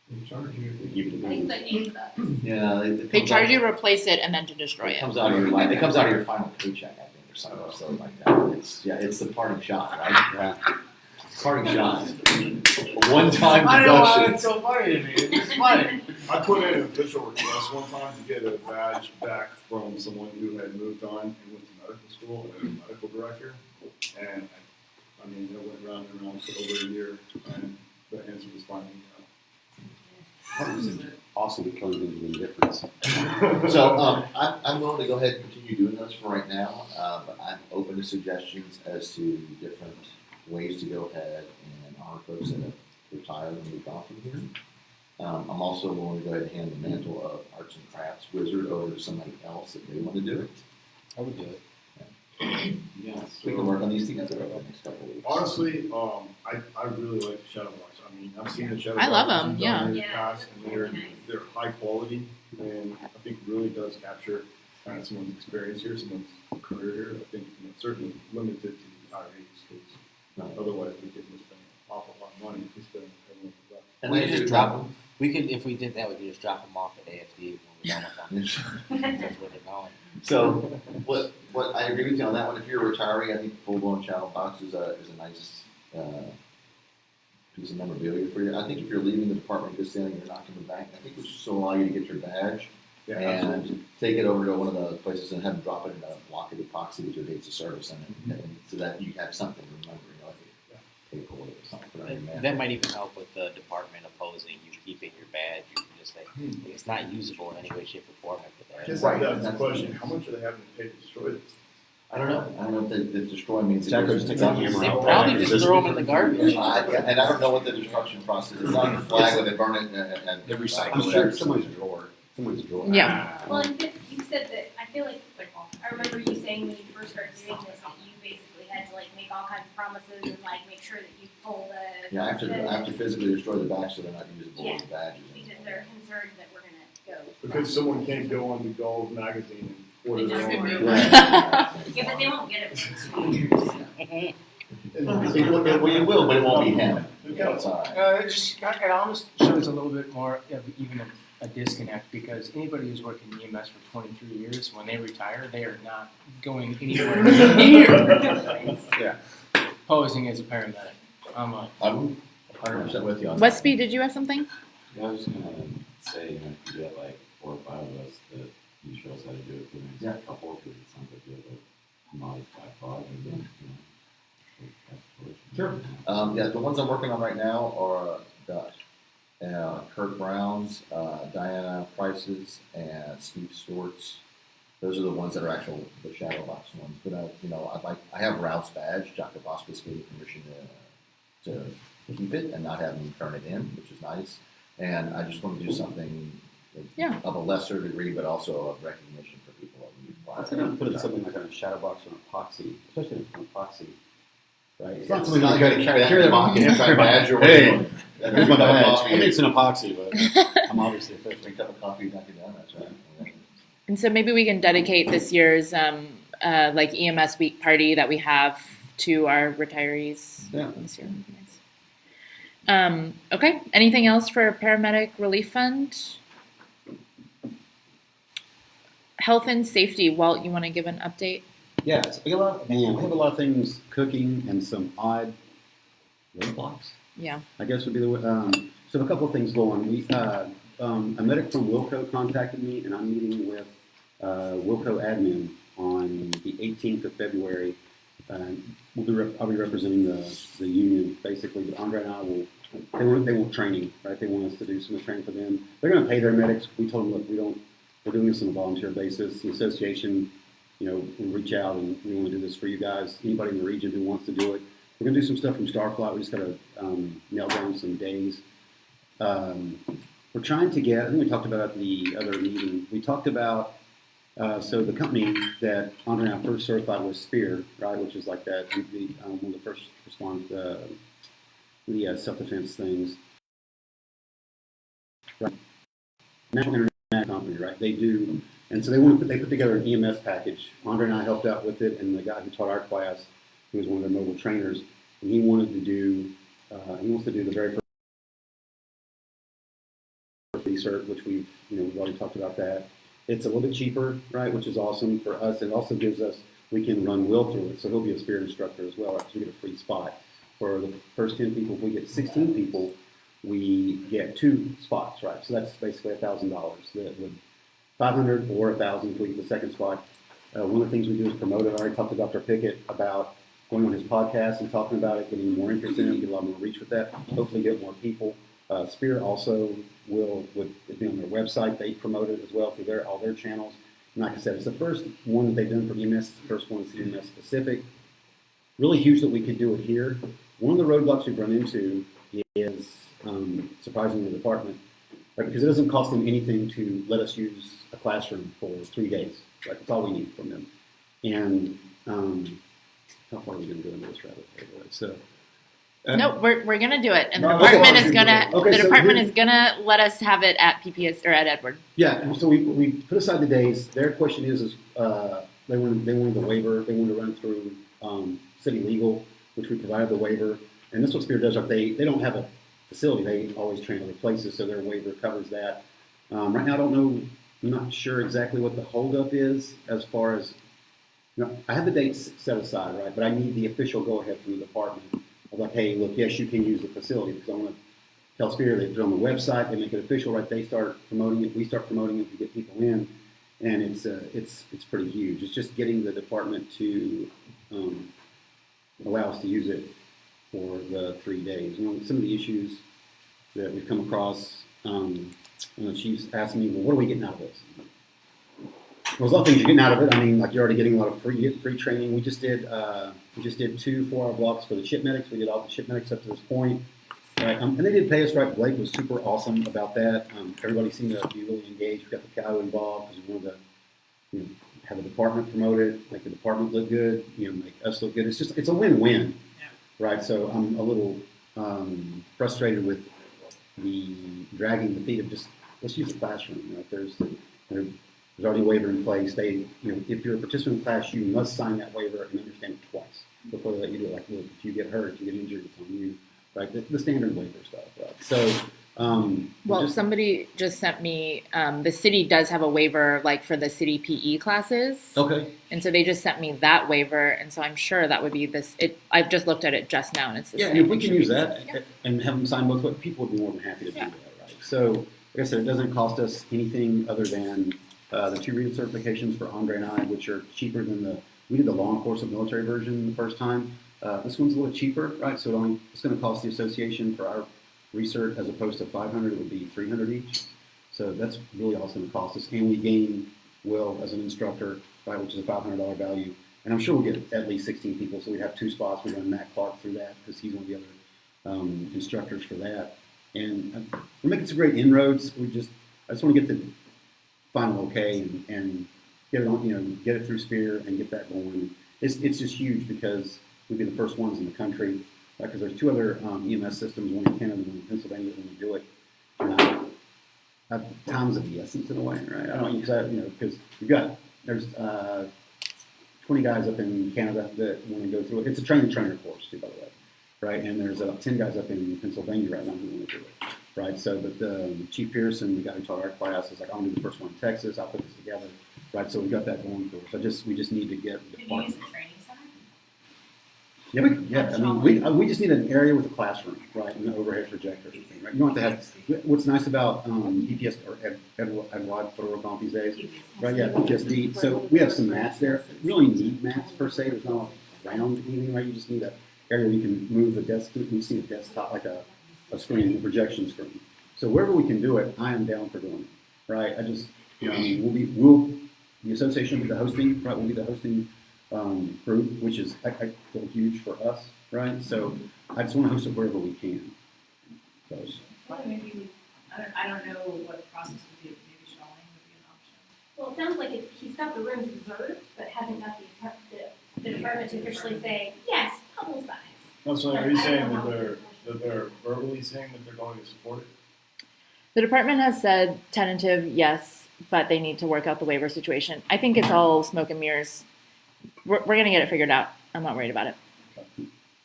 They charge you. They give it I think it's like 8 bucks. Yeah, They charge you to replace it and then to destroy It it. comes out of your it comes out of your final paycheck, I think, or something like that. It's the parting shot, right? Yeah. Parting shot. One-time I know why deduction. it's so funny to me. It's funny. I put in an official request one time to get a badge back from someone who had moved on and went to medical school and a medical director. And I mean, it went round and round for over a year, and the answer was finally no. Also becomes an indifference. So I'm willing to go ahead and continue doing this for right now, but I'm open to suggestions as to different ways to go ahead and honor folks that have retired and moved on from here. I'm also willing to go ahead and hand the mantle of arts and crafts wizard over to somebody else if they want to do it. I would do it. Yeah, we can work on these together over the next couple of weeks. Honestly, I really like the shadow box. I mean, I've seen the shadow I love boxes them, you've yeah. done in the past, and they're high quality, and I think really does capture kind of someone's experience here, someone's career here. I think certainly limited to the retirees, because otherwise we could spend an awful lot of money if we spend everyone for that. And we they could do just drop drop them. We could, if we did that, we could just drop them off at AFD when we're done with them. That's where they're going. So, what I agree with you on that one. If you're a retiree, I think the full-blown shadow box is a nice piece of memorabilia for you. I think if you're leaving the department in good standing, you're not coming back. I think we should still allow you to get your badge and take it over to one of the places and have them drop it in a block of epoxy with your dates of service in it, and so that you have something to remember. You know, like a paper or something. Put it on your mantle. That might even help with the department opposing you keeping your badge. You can just say, it's not usable in any way, shape, or form after that. I guess Right. that's the question. How much are they having to pay to destroy this? I don't know if destroy means Jack just takes out the They hammer. probably just throw them in the garbage. and I don't know what the destruction process is. It's on the flag where they burn it and They recycle it. I'm sure it's someone's drawer. Someone's drawer. Yeah. Well, and Fitz, you said that, I feel like, I remember you saying when you first started doing this, that you basically had to make all kinds of promises and make sure that you pull the. I have to physically destroy the badge so they're not usable as badges. Because they're concerned that we're gonna go. Because someone can't go on the Gold magazine and order They their just own. remove Yeah. Yeah, but they won't get it for 2 years. Well, you will, but it won't be him. Yeah. It's all right. It almost shows a little bit more of even a disconnect because anybody who's worked in EMS for 23 years, when they retire, they are not going anywhere near Yeah. posing as a paramedic. I'm like, I'm 100% with you on that. Westby, did you have something? Yeah, I was just gonna say, you know, if you get like 4 or 5 of us that you show us how to do it for the next Yeah. couple, because it sounds like you have a modest backlog, and then, you know. Sure. Yeah, the ones I'm working on right now are Kurt Brown's, Diana Price's, and Steve Stewart's. Those are the ones that are the shadow box ones. But I have Ralph's badge. Dr. Boscus gave me permission to keep it and not have him turn it in, which is nice. And I just want to do something of a lesser degree, but also of recognition for people. I was going to put something like a shadow box or epoxy, especially an epoxy. Right. It's not something you got to carry that badge or hey, here's my badge. I mean, it's an epoxy, but I'm obviously a first cup of coffee, knock it down. That's right. And so maybe we can dedicate this year's like EMS week party that we have to our retarees this year. Nice. Okay. Anything else for Paramedic Relief Fund? Health and safety. Walt, you want to give an update? Yeah, we have a lot of things cooking and some odd roadblocks. Yeah. I guess would be the way. So a couple of things going. We a medic from Wilco contacted me, and I'm meeting with Wilco admin on the 18th of February. I'll be representing the union basically, but Andre and I they want training, right? They want us to do some training for them. They're going to pay their medics. We told them, look, we're doing this on a volunteer basis. The association, will reach out and we want to do this for you guys. Anybody in the region who wants to do it. We're going to do some stuff from Starflight. We just got to nail down some days. We're trying to get, I think we talked about at the other meeting, we talked about, so the company that Andre and I first certified was Spear, right, which is like that, one of the first response, the self-defense things. Right. National Internet Company, right, they do, and so they put together an EMS package. Andre and I helped out with it, and the guy who taught our class, who was one of their mobile trainers, and he wants to do the very first cert, which we've already talked about that. It's a little bit cheaper, right, which is awesome for us. It also gives us, we can run Will through it, so he'll be a Spirit instructor as well, after we get a free spot. For the first 10 people, if we get 16 people, we get 2 spots, right? So that's basically $1,000. That would $500 or $1,000 if we get the second spot. One of the things we do is promote it. I already talked to Dr. Pickett about going on his podcast and talking about it, getting more interest in it, get a lot more reach with that, hopefully get more people. Spirit also would be on their website. They promote it as well through all their channels. And like I said, it's the first one that they've done for EMS. It's the first one that's EMS specific. Really huge that we could do it here. One of the roadblocks we've run into is surprisingly the department, right? Because it doesn't cost them anything to let us use a classroom for 3 days. Right? That's all we need from them. And how far are we going to go into this rabbit hole? Right? So. No, we're gonna do it, and the department is gonna let us have it at PPS or at Edward. Yeah, so we put aside the days. Their question is they wanted the waiver. They wanted to run through city legal, which we provided the waiver, and that's what Spirit does. Like they don't have a facility. They always train other places, so their waiver covers that. Right now, I don't know. I'm not sure exactly what the holdup is as far as. I have the dates set aside, right? But I need the official go-ahead from the department. I was like, hey, look, yes, you can use the facility, because I want to tell Spirit, they put it on the website, they make it official, right? They start promoting it, we start promoting it to get people in, and it's pretty huge. It's just getting the department to allow us to use it for the 3 days. Some of the issues that we've come across, she's asking me, well, what are we getting out of this? Well, there's a lot of things you're getting out of it. I mean, like you're already getting a lot of free training. We just did 2 4-hour blocks for the ship medics. We did all the ship medics up to this point. Right? And they did pay us right. Blake was super awesome about that. Everybody seemed to be really engaged. We got the PIO involved because we wanted to have the department promote it, make the department look good, make us look good. It's a win-win, right? So I'm a little frustrated with the dragging the feet of just let's use the classroom. There's already a waiver in place. If you're a participant in class, you must sign that waiver and understand it twice before they let you do it. Like, look, if you get hurt, if you get injured, it's on you, right? The standard waiver stuff, right? So Well, just- somebody just sent me, the city does have a waiver like for the city PE classes. Okay. And so they just sent me that waiver, and so I'm sure that would be this. I've just looked at it just now, and it's the Yeah, same. and if we It can should use be- that and have them sign both, people would be more than happy to do that, right? So, like I said, it doesn't cost us anything other than the 2 read certifications for Andre and I, which are cheaper than we did the law enforcement military version the first time. This one's a little cheaper, right? So it's going to cost the association for our research as opposed to 500, it would be 300 each. So that's really all it's going to cost us. And we gain Will as an instructor, right, which is a $500 value. And I'm sure we'll get at least 16 people, so we'd have 2 spots. We're going Matt Clark through that because he's one of the other instructors for that. And we're making some great inroads. I just want to get the final okay and get it on, get it through Sphere and get that going. It's just huge because we'd be the first ones in the country, because there's 2 other EMS systems, one in Canada, one in Pennsylvania, that want to do it. And time's of the essence in a way, right? I don't because there's 20 guys up in Canada that want to go through it. It's a trainer course too, by the way, right? And there's 10 guys up in Pennsylvania right now who want to do it, right? So, but Chief Pearson, the guy who taught our class, is like, I'm going to be the first one in Texas. I'll put this together, right? So we got that going for us. We just need to get the Did you use the training center? Yeah, I mean, we just need an area with a classroom, right, and an overhead projector, right? You don't have to have. What's nice about EPS or Edward Photo these days, right? Yeah, PTSD. So we have some mats there. We really need mats per se. There's not round anything, right? You just need an area where you can move the desk. You can see the desktop like a screen, a projection screen. So wherever we can do it, I am down for doing it, right? The association will be the hosting, right? We'll be the hosting group, which is I feel huge for us, right? So I just want to host it wherever we can. So, Maybe I don't know what the process would be. Maybe showing would be an option. Well, it sounds like he's got the rooms reserved, but hasn't got the department to officially say, yes, publicize. No, so are you saying that they're verbally saying that they're going to support it? The department has said tentative, yes, but they need to work out the waiver situation. I think it's all smoke and mirrors. We're going to get it figured out. I'm not worried about it.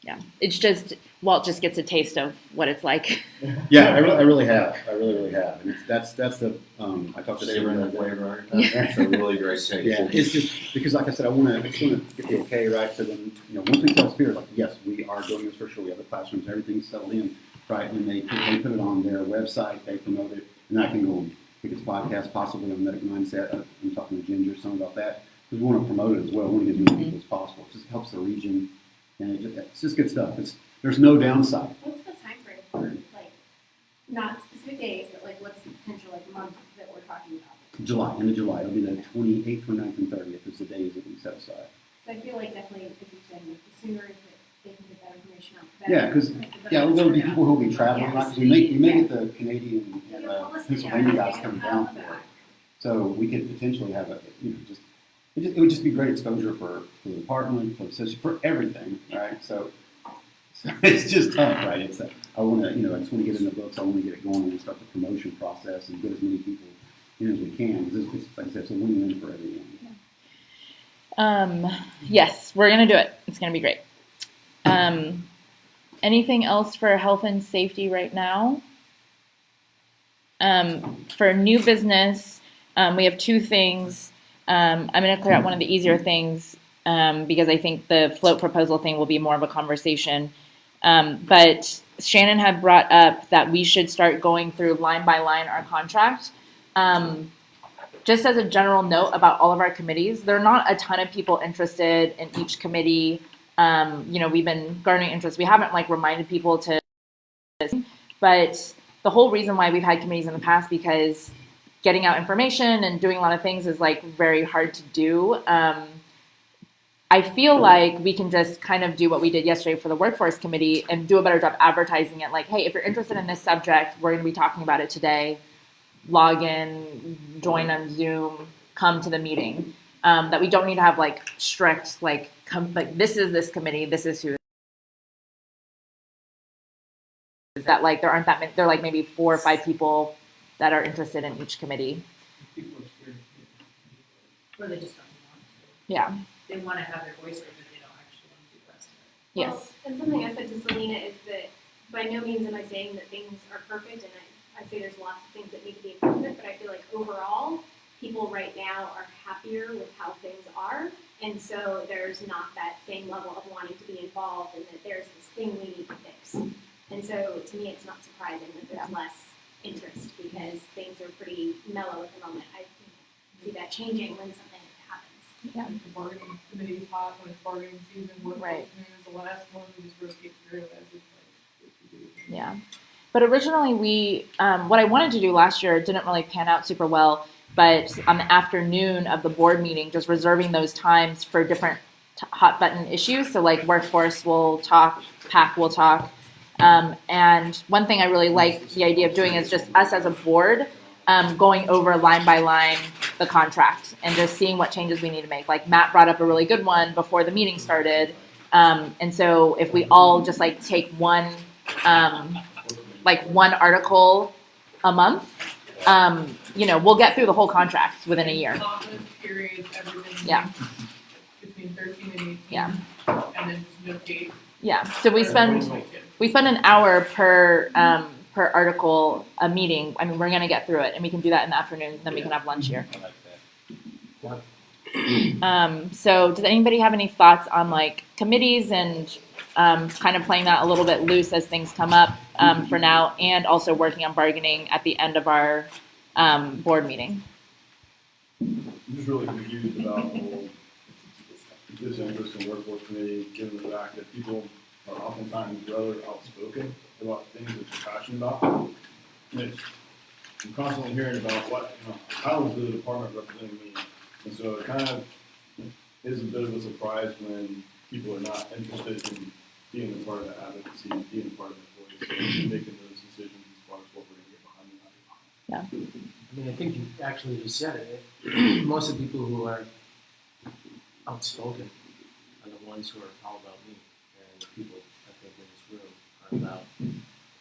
Yeah. It's just, Walt just gets a taste of what it's like. Yeah, I really have. I really have. And that's the, I talked to David. Savor the flavor. That's a really great taste. Yeah, it's just, because like I said, I want to get the okay, right? So then, once we tell Spirit, like, yes, we are doing this for sure. We have the classrooms, everything's settled in, right? And they put it on their website, they promote it, and I can go and pick its podcast, possibly on Medic Mindset. I'm talking to Ginger, some about that. We want to promote it as well. We want to get as many people as possible. It just helps the region, and it's just good stuff. There's no downside. What's the time frame for, not specific days, but what's the potential month that we're talking about? End of July. It'll be the 28th, 29th, and 30th is the days that we set aside. So I feel like definitely, if you're saying the sooner that they can get that information out, the better. Yeah, because there'll be people who'll be traveling. Right? We may get the Canadian and Pennsylvania guys coming down for it, so we could potentially have it would just be great exposure for the department, for the system, for everything, right? So it's just tough, right? I just want to get in the books. I want to get it going and start the promotion process and get as many people in as we can. Because like I said, it's a win-win for everyone. Yes, we're going to do it. It's going to be great. Anything else for health and safety right now? For new business, we have 2 things. I'm going to clear out one of the easier things because I think the float proposal thing will be more of a conversation. But Shannon had brought up that we should start going through line by line our contract. Just as a general note about all of our committees, there are not a ton of people interested in each committee. We've been garnering interest. We haven't reminded people to, but the whole reason why we've had committees in the past because getting out information and doing a lot of things is very hard to do. I feel like we can just kind of do what we did yesterday for the workforce committee and do a better job advertising it. Hey, if you're interested in this subject, we're going to be talking about it today. Log in, join on Zoom, come to the meeting. That we don't need to have strict this is this committee, this is who. That there aren't that many. There are maybe 4 or 5 people that are interested in each committee. Or they just don't want to. Yeah. They want to have their voice heard, but they don't actually want to do the rest of it. Yes. Well, and something I said to Selena is that by no means am I saying that things are perfect, and I'd say there's lots of things that need to be improved, but I feel like overall, people right now are happier with how things are. And so there's not that same level of wanting to be involved and that there's this thing we need to fix. And so to me, it's not surprising that there's less interest because things are pretty mellow at the moment. I see that changing when something happens. Yeah. The bargaining committee's hot when it's bargaining season, workforce news, the last one we just rotate through as it's like. Yeah. But originally what I wanted to do last year didn't really pan out super well, but on the afternoon of the board meeting, just reserving those times for different hot button issues. So like workforce will talk, PAC will talk. And one thing I really like the idea of doing is just us as a board going over line by line the contract and just seeing what changes we need to make. Like Matt brought up a really good one before the meeting started. And so if we all just like take one article a month, we'll get through the whole contract within a year. Office, periods, everything. Yeah. Between 13 and 18. Yeah. And then just no date. Yeah. So we spend an hour per article a meeting. I mean, we're gonna get through it, and we can do that in the afternoon. And then we can have lunch here. So does anybody have any thoughts on like committees and kind of playing that a little bit loose as things come up for now, and also working on bargaining at the end of our board meeting? I'm just really confused about the whole disinterest in workforce committee, given the fact that people are oftentimes rather outspoken about things that they're passionate about. And I'm constantly hearing about how is the department representing me? And so it kind of is a bit of a surprise when people are not interested in being a part of the advocacy, being a part of the voice, and making those decisions as far as what we're going to get behind and not behind. Yeah. I mean, I think you actually just said it. Most of the people who are outspoken are the ones who are all about me. And the people, I think, in this room are about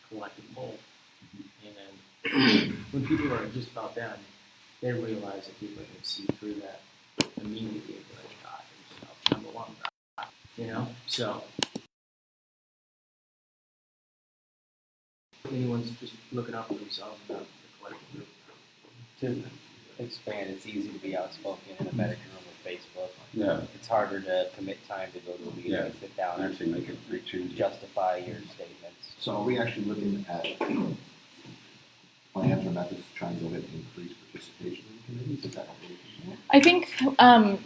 collective whole. And when people are just about them, they realize that people can see through that immediately. Like, God, number one, So anyone's just looking out for themselves about the collective group. To expand, it's easy to be outspoken in a medical room with Facebook. Yeah. It's harder to commit time to go to a meeting and sit down and actually make it change. justify your statements. So are we actually looking at plans or methods to try and go ahead and increase participation in the committees? Is that what we're looking at? I think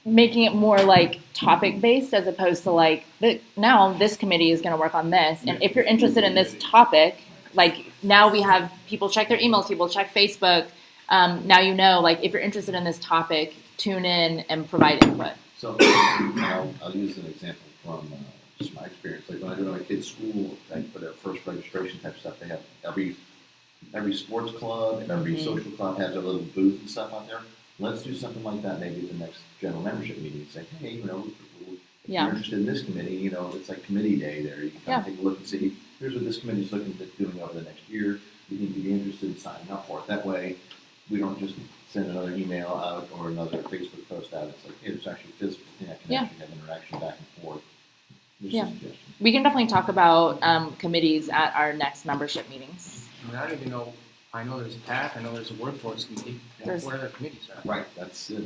making it more like topic based as opposed to like now this committee is going to work on this, and if you're interested in this topic, like now we have people check their emails, people check Facebook. Now like if you're interested in this topic, tune in and provide input. So I'll use an example from just my experience. Like when I go to my kids' school, like for their first registration type stuff, they have every sports club and every social club has a little booth and stuff out there. Let's do something like that maybe at the next general membership meeting. Say, hey, if you're interested in this committee, it's like committee day there. You can kind of take a look and see, here's what this committee is looking at doing over the next year. You need to be interested in signing up for it. That way, we don't just send another email out or another Facebook post out. It's like, hey, there's actually physical connection, have interaction back and forth. We can definitely talk about committees at our next membership meetings. I mean, I don't even know. I know there's a PAC. I know there's a workforce committee. What other committees are? Right, that's it.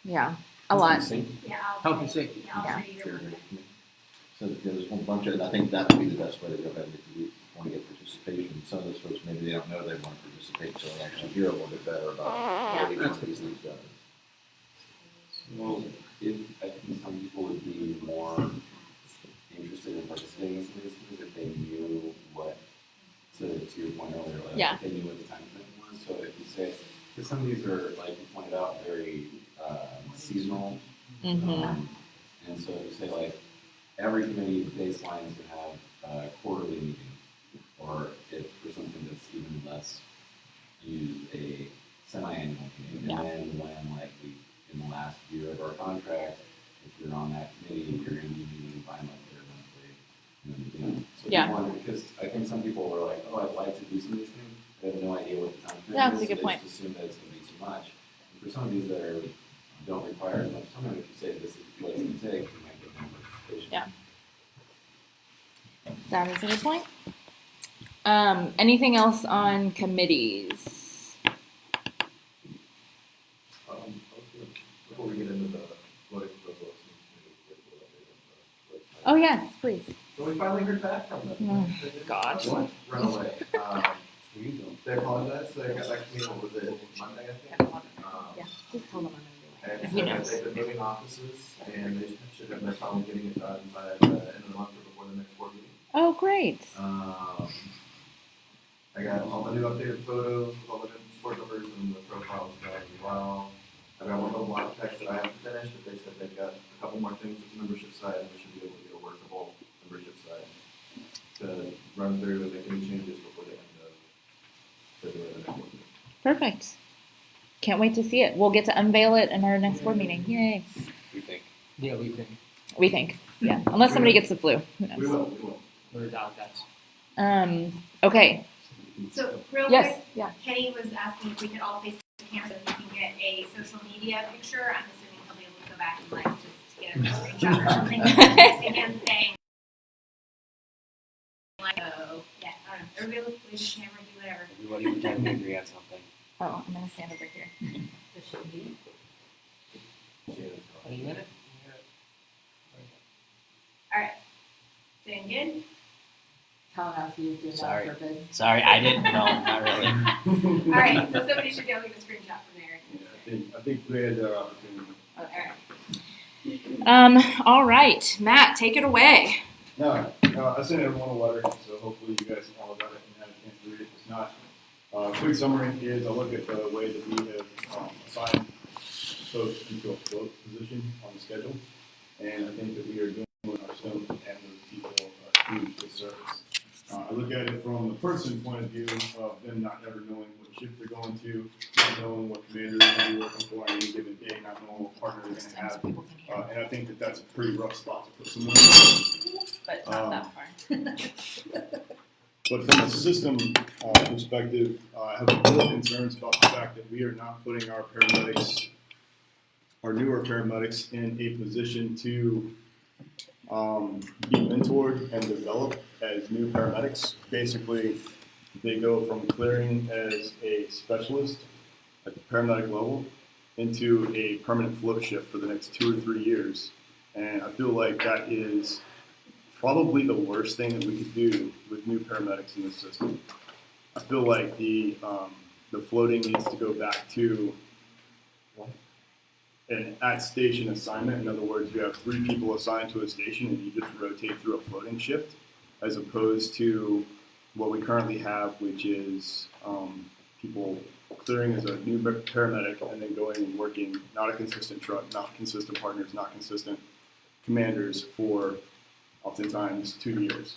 Yeah, a lot. Health and safety. Yeah. So there's a whole bunch of. I think that would be the best way to go ahead if you want to get participation. Some of those folks maybe they don't know they want to participate, so they actually hear a little bit better about what each one of these things does. Well, I think some people would be more interested in participating in some of these things if they knew what, to your point earlier, if they knew what the time commitment was. So if you say, because some of these are, like you pointed out, very seasonal. And so to say, like, every committee baseline is going to have a quarterly meeting, or if for something that's even less used, a semi-annual meeting. And then when, like, in the last year of our contract, if you're on that committee, you're going to be meeting bi-monthly or monthly. So because I think some people were like, oh, I'd like to do some of these things. They have no idea what the time commitment is. That's a good point. They just assume that it's going to be too much. And for some of these that don't require as much time, if you say this is what it's going to take, you might get more participation. Yeah. That is a good point. Anything else on committees? Before we get into the voting proposal, Oh yes, please. so we finally heard back from them. Oh, God. Run away. They apologized. They got back to me. What was it? Monday, I think. Yeah, just tell them I'm And gonna do it. so He knows. they've been moving offices, and they should have been finally getting it done by the end of the month or before the next board meeting. Oh, great. I got all the new updated photos with all the new board numbers and the profiles done as well. I got one of the block text that I haven't finished, but they said they've got a couple more things with the membership side, and we should be able to get a workable membership side to run through and make any changes before the end of February. The next board meeting. Perfect. Can't wait to see it. We'll get to unveil it in our next board meeting. Yay. We think. Yeah, we think. We think. Yeah. Unless somebody gets the flu. Who knows? We will. We're down, guys. Okay. So real Yes. quick, Yeah. Kenny was asking if we could all face the camera so we can get a social media picture. I'm assuming he'll be able to go back and like just get a screenshot or something. Again, saying like, oh, yeah, I don't know. Everybody look, wave the camera, do whatever. Everybody pretend to agree on something. Oh, I'm gonna stand over here. This should be. Are you in it? All right. Saying good? Tallahassee is doing Sorry. that on purpose. Sorry, I didn't know. Not really. All right. So somebody should be able to get a screenshot from there. Yeah, I think we had that opportunity. All right. All right, Matt, take it away. No, I sent everyone a letter, so hopefully you guys all got it and had a chance to read it. If not, quick summary is I look at the way that we have assigned folks into a float position on the schedule, and I think that we are doing our stone and those people a huge disservice. I look at it from the person point of view of them not ever knowing what shift they're going to, not knowing what commander they're going to be working for on any given day, not knowing what partner they're going to have. And I think that that's a pretty rough spot to put someone in. But not that far. But from a system perspective, I have real concerns about the fact that we are not putting our paramedics, our newer paramedics, in a position to be mentored and developed as new paramedics. Basically, they go from clearing as a specialist at the paramedic level into a permanent float shift for the next 2 or 3 years. And I feel like that is probably the worst thing that we could do with new paramedics in the system. I feel like the floating needs to go back to an at-station assignment. In other words, you have 3 people assigned to a station and you just rotate through a floating shift, as opposed to what we currently have, which is people clearing as a new paramedic and then going and working not a consistent truck, not consistent partners, not consistent commanders for oftentimes 2 years.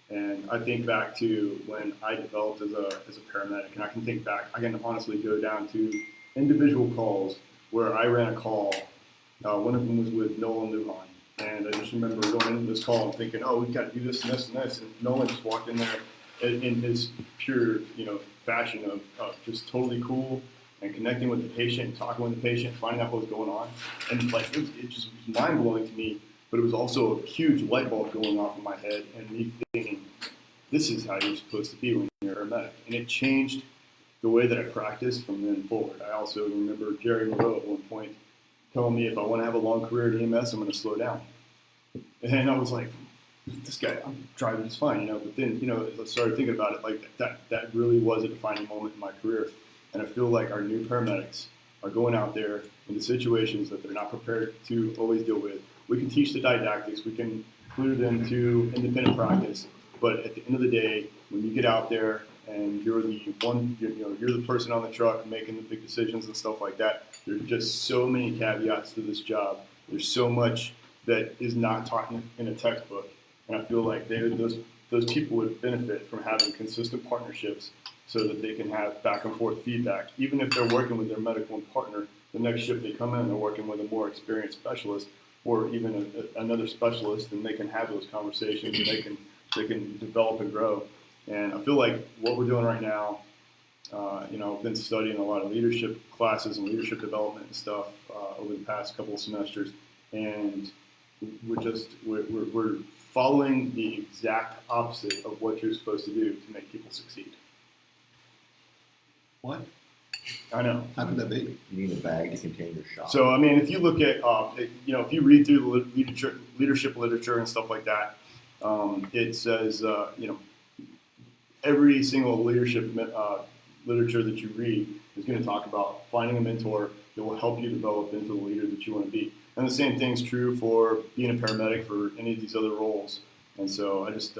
And I think back to when I developed as a paramedic, and I can think back, I can honestly go down to individual calls where I ran a call. One of them was with Nolan Lujan. And I just remember going into this call and thinking, oh, we've got to do this and this and this. And Nolan just walked in there in his pure, fashion of just totally cool and connecting with the patient, talking with the patient, finding out what was going on. And like, it just was mind blowing to me, but it was also a huge light bulb going off in my head and me thinking, this is how you're supposed to be when you're a medic. And it changed the way that I practiced from then forward. I also remember Jerry Moreau at one point telling me if I want to have a long career at EMS, I'm going to slow down. And I was like, this guy, I'm driving just fine, But then, as I started thinking about it, like that really was a defining moment in my career. And I feel like our new paramedics are going out there into situations that they're not prepared to always deal with. We can teach the didactics, we can clear them to independent practice, but at the end of the day, when you get out there and you're the one, you're the person on the truck making the big decisions and stuff like that, there's just so many caveats to this job. There's so much that is not taught in a textbook, and I feel like those people would benefit from having consistent partnerships so that they can have back and forth feedback. Even if they're working with their medical partner, the next shift they come in, they're working with a more experienced specialist or even another specialist, and they can have those conversations and they can develop and grow. And I feel like what we're doing right now, I've been studying a lot of leadership classes and leadership development and stuff over the past couple of semesters, and we're following the exact opposite of what you're supposed to do to make people succeed. What? I know. How could that be? You need a bag to contain your shot. So, I mean, if you look at, if you read through the leadership literature and stuff like that, it says, every single leadership literature that you read is going to talk about finding a mentor that will help you develop into the leader that you want to be. And the same thing's true for being a paramedic for any of these other roles. And so I just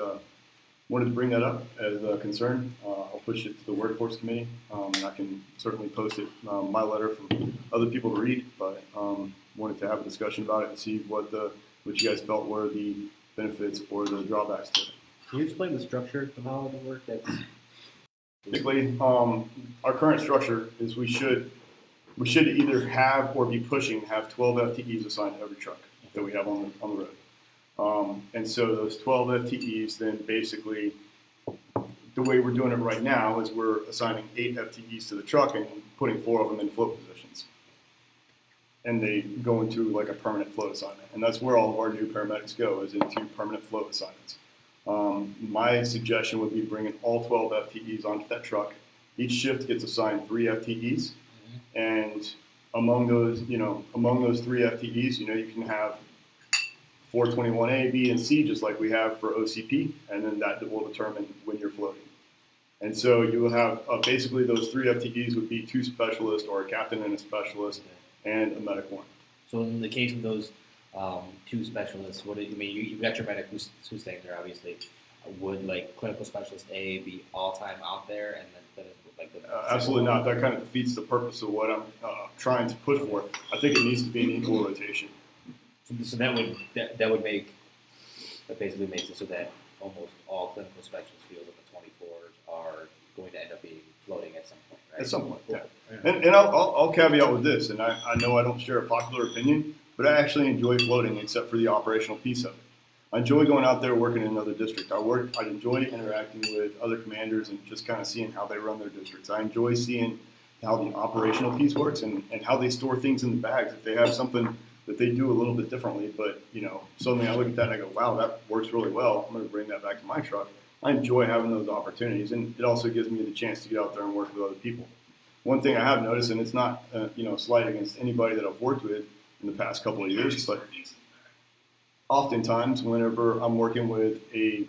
wanted to bring that up as a concern. I'll push it to the workforce committee, and I can certainly post it, my letter for other people to read, but wanted to have a discussion about it and see what you guys felt were the benefits or the drawbacks to it. Can you explain the structure of how it would work? Basically, our current structure is we should either have or be pushing to have 12 FTEs assigned to every truck that we have on the road. And so those 12 FTEs then basically, the way we're doing it right now is we're assigning 8 FTEs to the truck and putting 4 of them in float positions. And they go into like a permanent float assignment. And that's where all of our new paramedics go, is into permanent float assignments. My suggestion would be bringing all 12 FTEs onto that truck. Each shift gets assigned 3 FTEs. And among those 3 FTEs, you can have 421A, B, and C, just like we have for OCP, and then that will determine when you're floating. And so you will have basically those 3 FTEs would be 2 specialists, or a captain and a specialist, and a medic 1. So in the case of those 2 specialists, you've got your medic who's staying there, obviously. Would like clinical specialist A be all time out there, and then absolutely not. That kind of defeats the purpose of what I'm trying to push for. I think it needs to be an equal rotation. So that basically makes it so that almost all clinical specialists feel that the 24s are going to end up being floating at some point, right? At some point, yeah. And I'll caveat with this, and I know I don't share a popular opinion, but I actually enjoy floating, except for the operational piece of it. I enjoy going out there working in another district. I enjoy interacting with other commanders and just kind of seeing how they run their districts. I enjoy seeing how the operational piece works and how they store things in the bags. If they have something that they do a little bit differently, but suddenly I look at that and I go, wow, that works really well. I'm going to bring that back to my truck. I enjoy having those opportunities, and it also gives me the chance to get out there and work with other people. One thing I have noticed, and it's not slight against anybody that I've worked with in the past couple of years, but oftentimes, whenever I'm working with a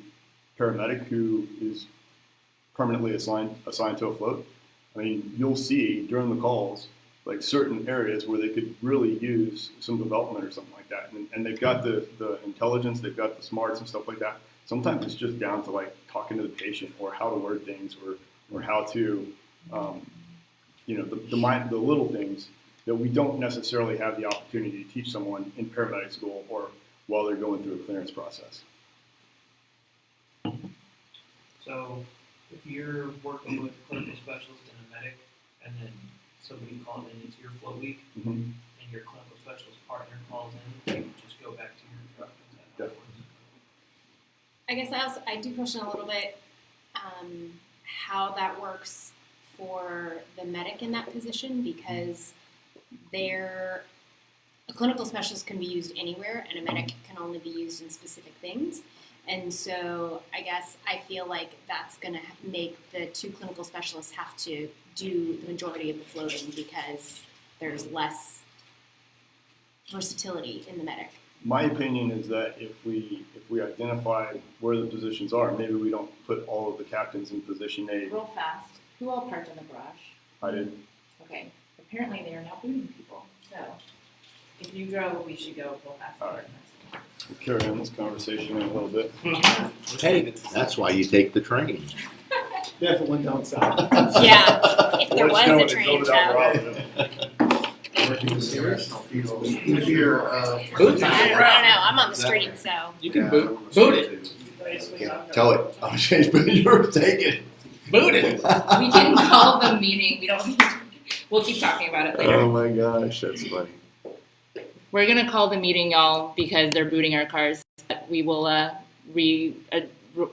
paramedic who is permanently assigned to a float, I mean, you'll see during the calls like certain areas where they could really use some development or something like that, and they've got the intelligence, they've got the smarts and stuff like that. Sometimes it's just down to like talking to the patient or how to word things or how to the little things that we don't necessarily have the opportunity to teach someone in paramedic school or while they're going through a clearance process. So if you're working with a clinical specialist and a medic, and then somebody calls in, it's your float week, and your clinical specialist partner calls in, you just go back to your truck. And I guess I do question a little bit how that works for the medic in that position, because a clinical specialist can be used anywhere, and a medic can only be used in specific things. And so I guess I feel like that's going to make the 2 clinical specialists have to do the majority of the floating because there's less versatility in the medic. My opinion is that if we identify where the positions are, maybe we don't put all of the captains in position A. Real fast, who all parked in the garage? I did. Okay, apparently they are now booting people, so if you drove, we should go real fast. All right. We'll carry on this conversation in a little bit. Hey, that's why you take the train. Yeah, if it went down south. Yeah, if there was a train south. If you're, I don't know, I'm on the street, so. You can boot it. Tell it. I'll change, but you're taking. Boot it. We can call the meeting. We'll keep talking about it later. Oh my gosh, that's funny. We're gonna call the meeting, y'all, because they're booting our cars. But we will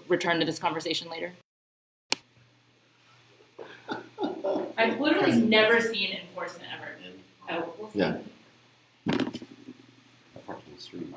return to this conversation later. I've literally never seen enforcement ever. Oh, we'll see. Yeah. I parked on the street.